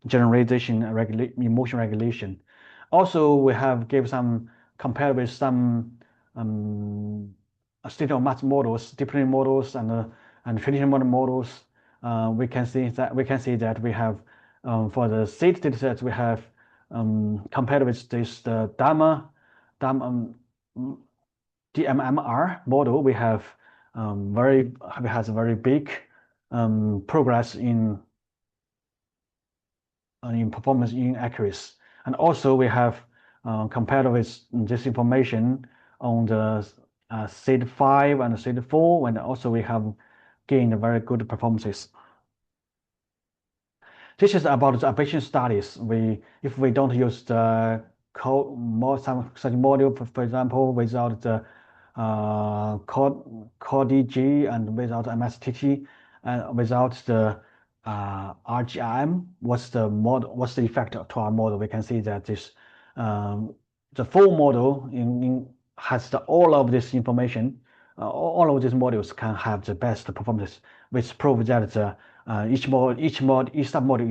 generalization, emotion regulation. Also, we have gave some compared with some state of mass models, deep learning models, and traditional models. We can see that we have for the SAID datasets we have compared with this the DMMR model. We have has a very big progress in performance in accuracy, and also we have compared with this information on the SAID 5 and SAID 4, and also we have gained very good performances. This is about the application studies. If we don't use the such module, for example, without the CODG and without MSTT and without the RGRM, what's the effect to our model? We can see that this the full model has all of this information. All of these modules can have the best performance, which proves that each submodel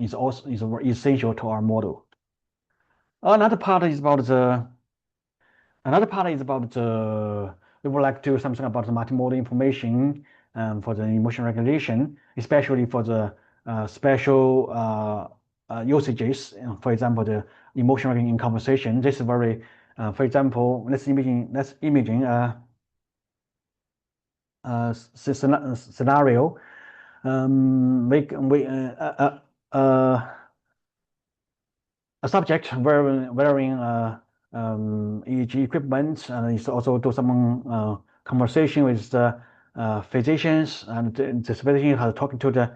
is also very essential to our model. Another part is about the we would like to do something about the multimodal information for the emotion regulation, especially for the special usages. For example, the emotion regulation in conversation. This is very, for example, let's imaging scenario. A subject wearing EEG equipment, and it's also do some conversation with the physicians, and the physician has talking to the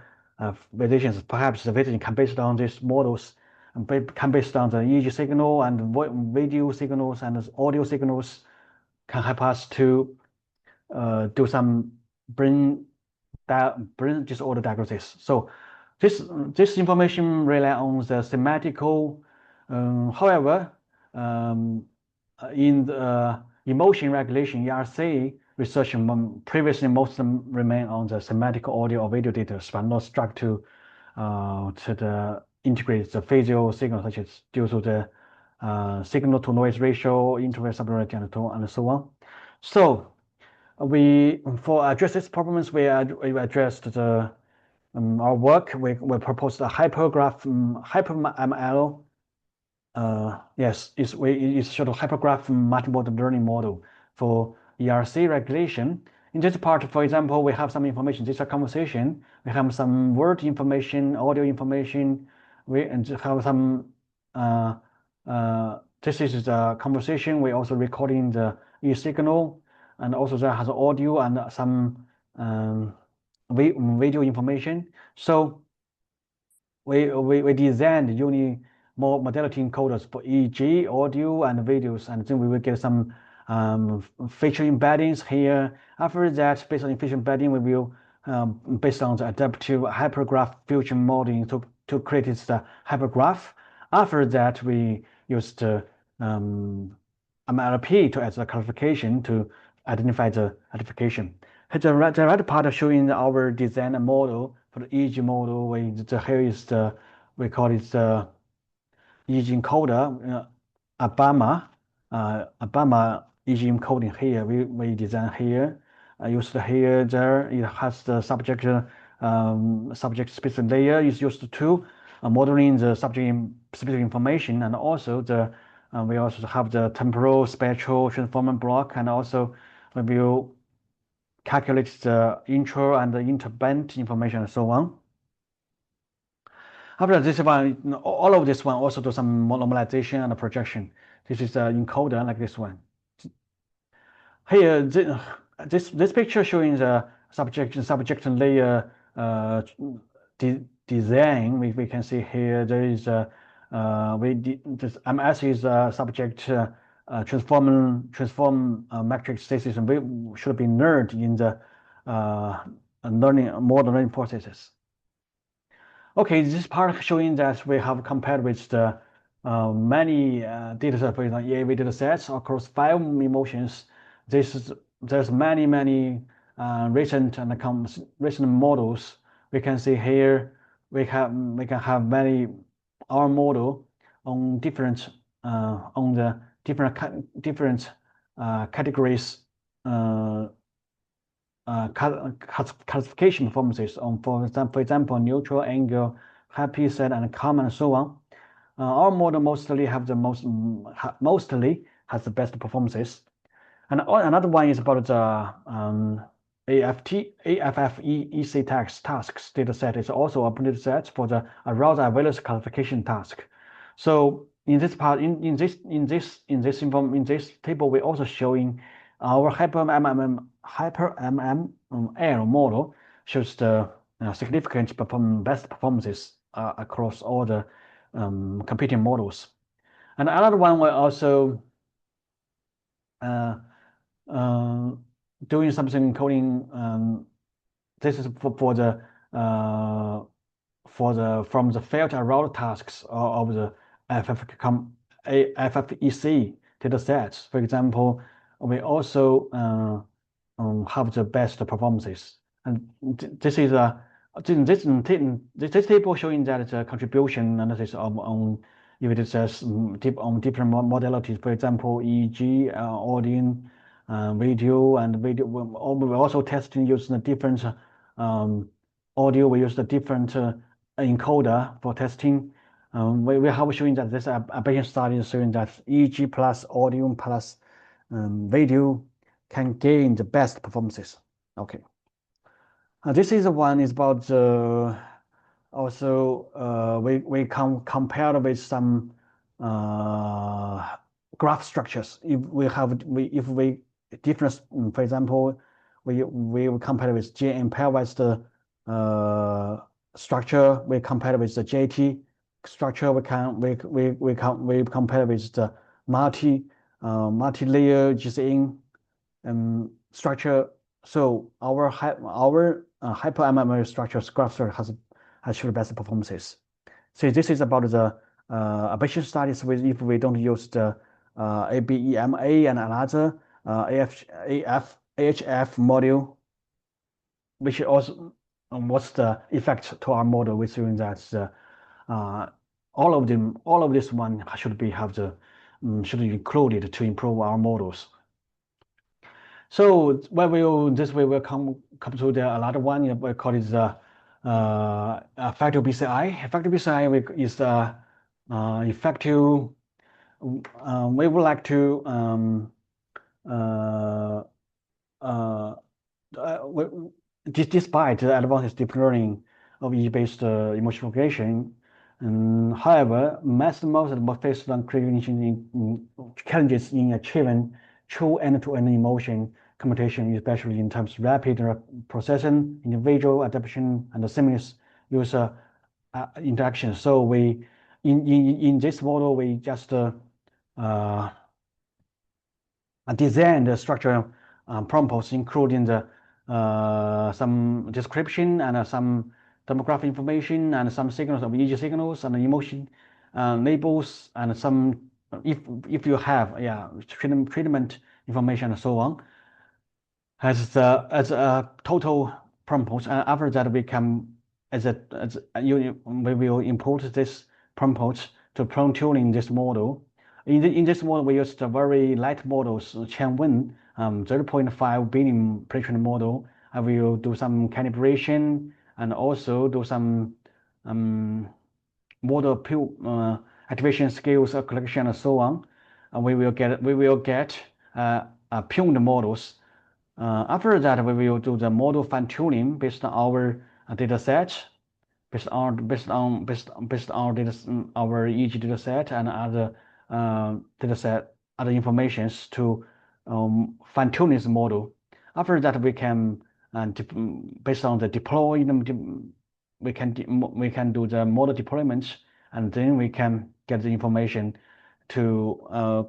physicians. Perhaps the physician can based on these models, and can based on the EEG signal and video signals and audio signals, can help us to do some brain disorder diagnosis. So this information rely on the thematical. However, in the emotion regulation, ERC research previously most of them remain on the thematic audio or video data, but not struck to the integrate the phasal signal, such as due to the signal to noise ratio, interval subunity, and so on. So for address this problems, we addressed the our work. We proposed a hypergraph hyper-ML. Yes, it's sort of hypergraph multimodal learning model for ERC regulation. In this part, for example, we have some information. This is a conversation. We have some word information, audio information. We have some. This is the conversation. We also recording the e-signal, and also there has audio and some video information. So we designed more modality encoders for EEG, audio, and videos, and then we will get some feature embeddings here. After that, based on feature embedding, we will based on the adaptive hypergraph fusion modeling to create this hypergraph. After that, we used MLP to add the classification to identify the identification. The right part showing our design model for the EEG model. Here is the, we call it the EEG encoder, Abama EEG encoding here. We design here. I used here, there. It has the subject specific layer is used to modeling the subject specific information, and also we also have the temporal spatial transformer block, and also we will calculate the intro and the interband information and so on. After this one, all of this one also do some normalization and projection. This is the encoder like this one. Here, this picture showing the subject layer design. We can see here there is this MS is subject transform matrix system. We should be learned in the model learning processes. Okay, this part showing that we have compared with the many data sets, for example, EAV data sets across 5 emotions. There's many recent models. We can see here we can have many our model on different on the different categories classification performances on, for example, neutral, angle, happy, sad, and calm, and so on. Our model mostly has the best performances. And another one is about the AFFEC tasks data set. Is also a data set for the arousal awareness classification task. So in this part, in this table, we're also showing our hyper-MML model shows the significant best performances across all the competing models. And another one we're also doing something encoding. This is from the failed arousal tasks of the AFFEC data sets. For example, we also have the best performances, and this is This table showing that the contribution analysis on if it is on different modalities, for example, EEG, audio, video, and video. We're also testing using the different audio. We use the different encoder for testing. We have showing that this Bayesian study is showing that EEG plus audio plus video can gain the best performances. Okay. This is one is about also we compare with some graph structures. If we different, for example, we compare with GM pairwise structure. We compare with the JT structure. We compare with the multi-layer GCN structure. So our hyper MMR structure graph structure has shown best performances. So this is about the Bayesian studies with if we don't use the ABEMA and another AHF module, which also what's the effect to our model. We're showing that all of this one should be should be included to improve our models. So this way we'll come to the another one we call it the effective BCI. Effective BCI is the effective. We would like to despite the advantage deep learning of EEG-based emotion recognition, however, most face on challenges in achieving true end-to-end emotion computation, especially in terms of rapid processing, individual adaptation, and the seamless user interaction. So we in this model we just design the structure prompts, including the some description and some demographic information and some signals of EEG signals and emotion labels and some if you have treatment information and so on as a total prompt. And after that we can we will import this prompt to prompt tuning this model. In this model we used very light models, Wang 0.5 billion prediction model. I will do some calibration and also do some model activation scales collection and so on. We will get tuned models. After that, we will do the model fine tuning based on our data set, based on our EEG data set and other data set, other informations to fine tune this model. After that, we can based on the deploy, we can do the model deployment, and then we can get the information to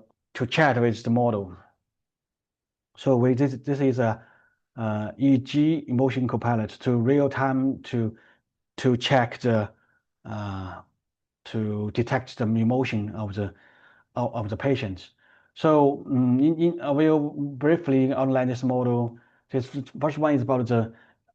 chat with the model. So this is a EEG emotion copilot to real time to check the to detect the emotion of the patient. So I will briefly outline this model. This first one is about the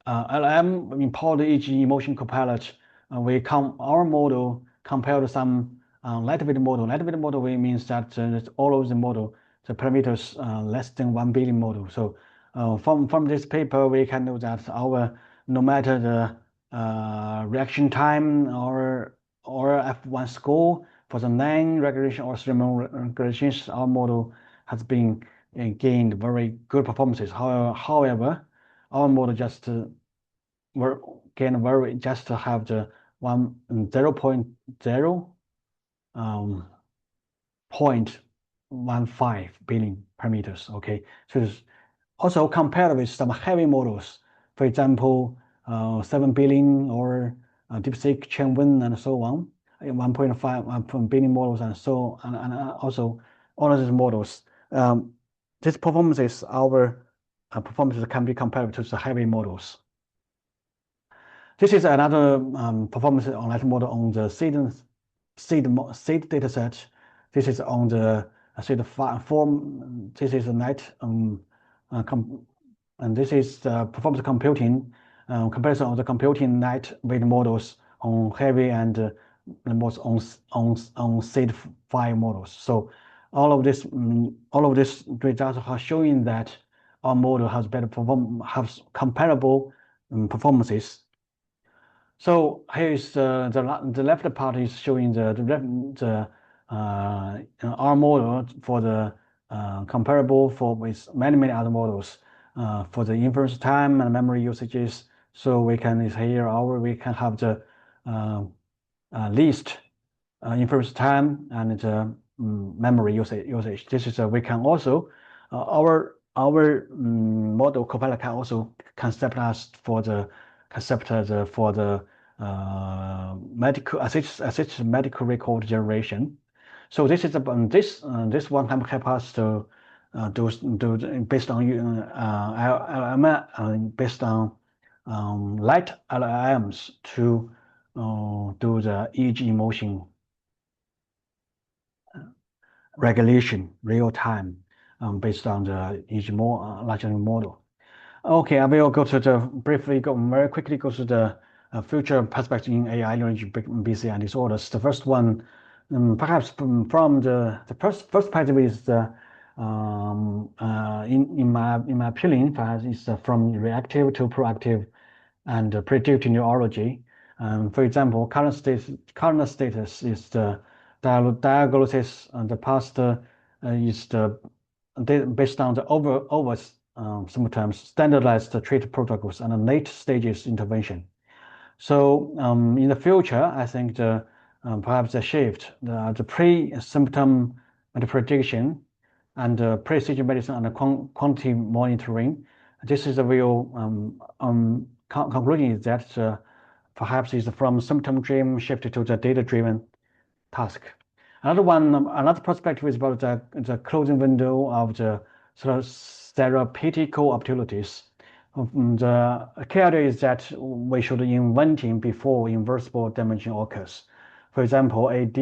LM import EEG emotion copilot. Our model compared to some lightweight model. Lightweight model means that all of the model, the parameters less than 1 billion model. So from this paper we can know that no matter the reaction time or F1 score for the 9 regression or 3 regressions, our model has been gained very good performances. However, our model just have the 0.15 billion parameters. Okay, so it's also compared with some heavy models, for example, 7 billion or DeepSeek, Wang, and so on, 1.5 billion models, and so and also all of these models. This performances, our performances can be compared to the heavy models. This is another performance on light model on the seed data set. This is on the seed form. This is a night and this is the performance computing. comparison of the computing lightweight models on heavy and most on seed file models. So all of this results are showing that our model has has comparable performances. So here is the left part is showing the R model for the comparable with many other models for the inference time and memory usages. So we can we can have the least inference time and the memory usage. This is we can also our model Copilot can also concept us for the medical assist medical record generation. So this is this one can help us to do based on based on light LLMs to do the EEG motion regulation real time based on the EEG large language model. Okay, I will go to very quickly go to the future perspective in AI learning BCI disorders. The first one, perhaps from the first perspective is the in my opinion, perhaps is from reactive to proactive and predictive neurology. For example, current status is the diagnosis, and the past is based on the sometimes standardized treatment protocols and late stages intervention. So in the future, I think perhaps the shift, the pre-symptom prediction and precision medicine and quantity monitoring, this is the real conclusion is that perhaps is from symptom-driven shifted to the data-driven task. Another perspective is about the closing window of the sort of therapeutic opportunities. The key idea is that we should inventing before irreversible damage occurs. For example, AD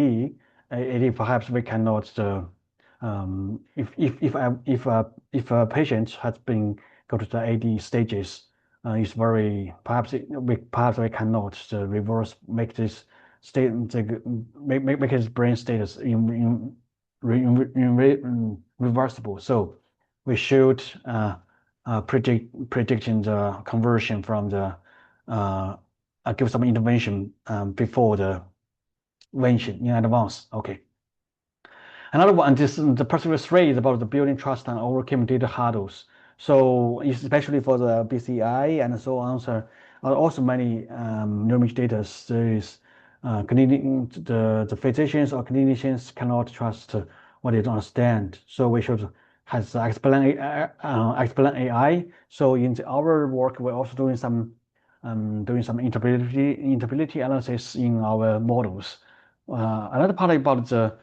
perhaps we cannot if a patient has been go to the AD stages, it's very perhaps we cannot reverse make this state make his brain status reversible. So we should predicting the conversion from the give some intervention before the intervention in advance. Okay. Another one, the perseverance rate is about the building trust and overcoming data hurdles. So especially for the BCI and so on, also many neuroimaging data. There is the physicians or clinicians cannot trust what they don't understand. So we should has explain AI. So in our work, we're also doing some interpretability analysis in our models. Another part about the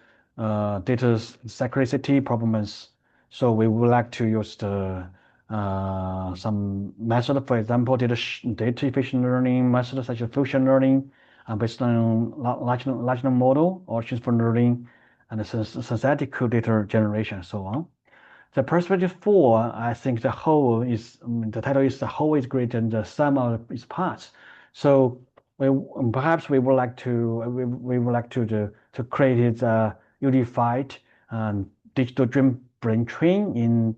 data accuracy performance. So we would like to use the some method, for example, data efficient learning methods such as fusion learning based on large language model or transformer learning and synthetic data generation and so on. The perspective 4, I think the whole is the title is the whole is greater than the sum of its parts. So perhaps we would like to create a unified digital brain train in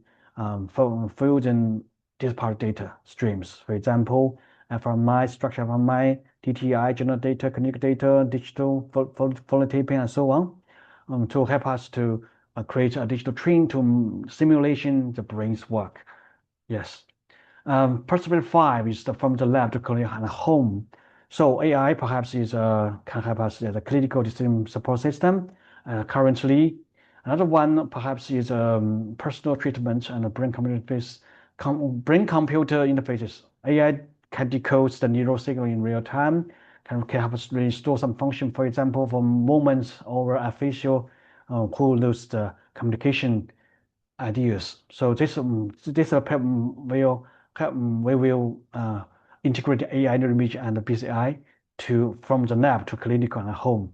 fusing disparate data streams. For example, fMRI, structure fMRI, DTI, general data, clinical data, digital phenotyping, and so on, to help us to create a digital twin to simulation the brain's work. Yes. Perspective 5 is from the lab to clinic and home. So AI perhaps is can help us as a clinical decision support system. Currently, another one perhaps is personal treatment and brain-computer interfaces. AI can decode the neural signal in real time, can help us restore some function, for example, for moments over a facial who lose the communication ideas. So this will we will integrate AI neuroimaging and the BCI from the lab to clinical and home.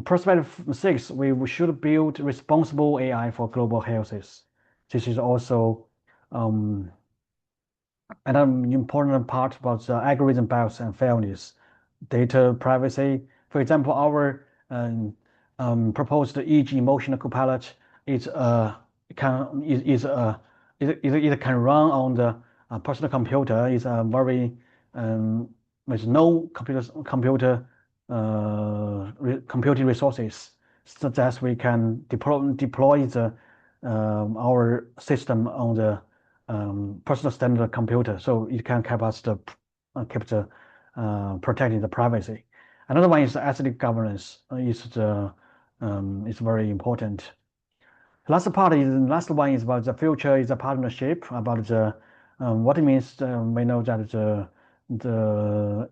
Perspective 6, we should build responsible AI for global health. This is also Another important part about the algorithm bias and fairness, data privacy. For example, our proposed EEG motion copilot is it can run on the personal computer. Is a very with no computer computing resources, such as we can deploy the our system on the personal standard computer, so it can keep us the keep the protecting the privacy. Another one is ethical governance. Is very important. Last one is about the future is a partnership about the what it means. We know that the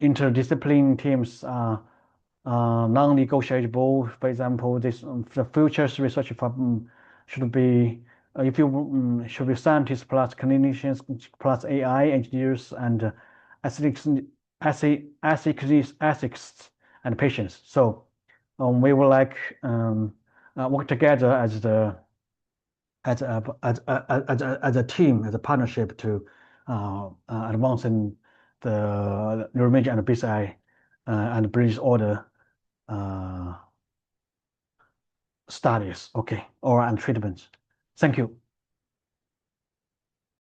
interdiscipline teams are non-negotiable. For example, the future's research should be if you should be scientists plus clinicians plus AI engineers and ethics, ethics and patients. So we will like work together as a team, as a partnership to advancing the neuroimaging and BCI and British order studies, okay, or and treatments. Thank you.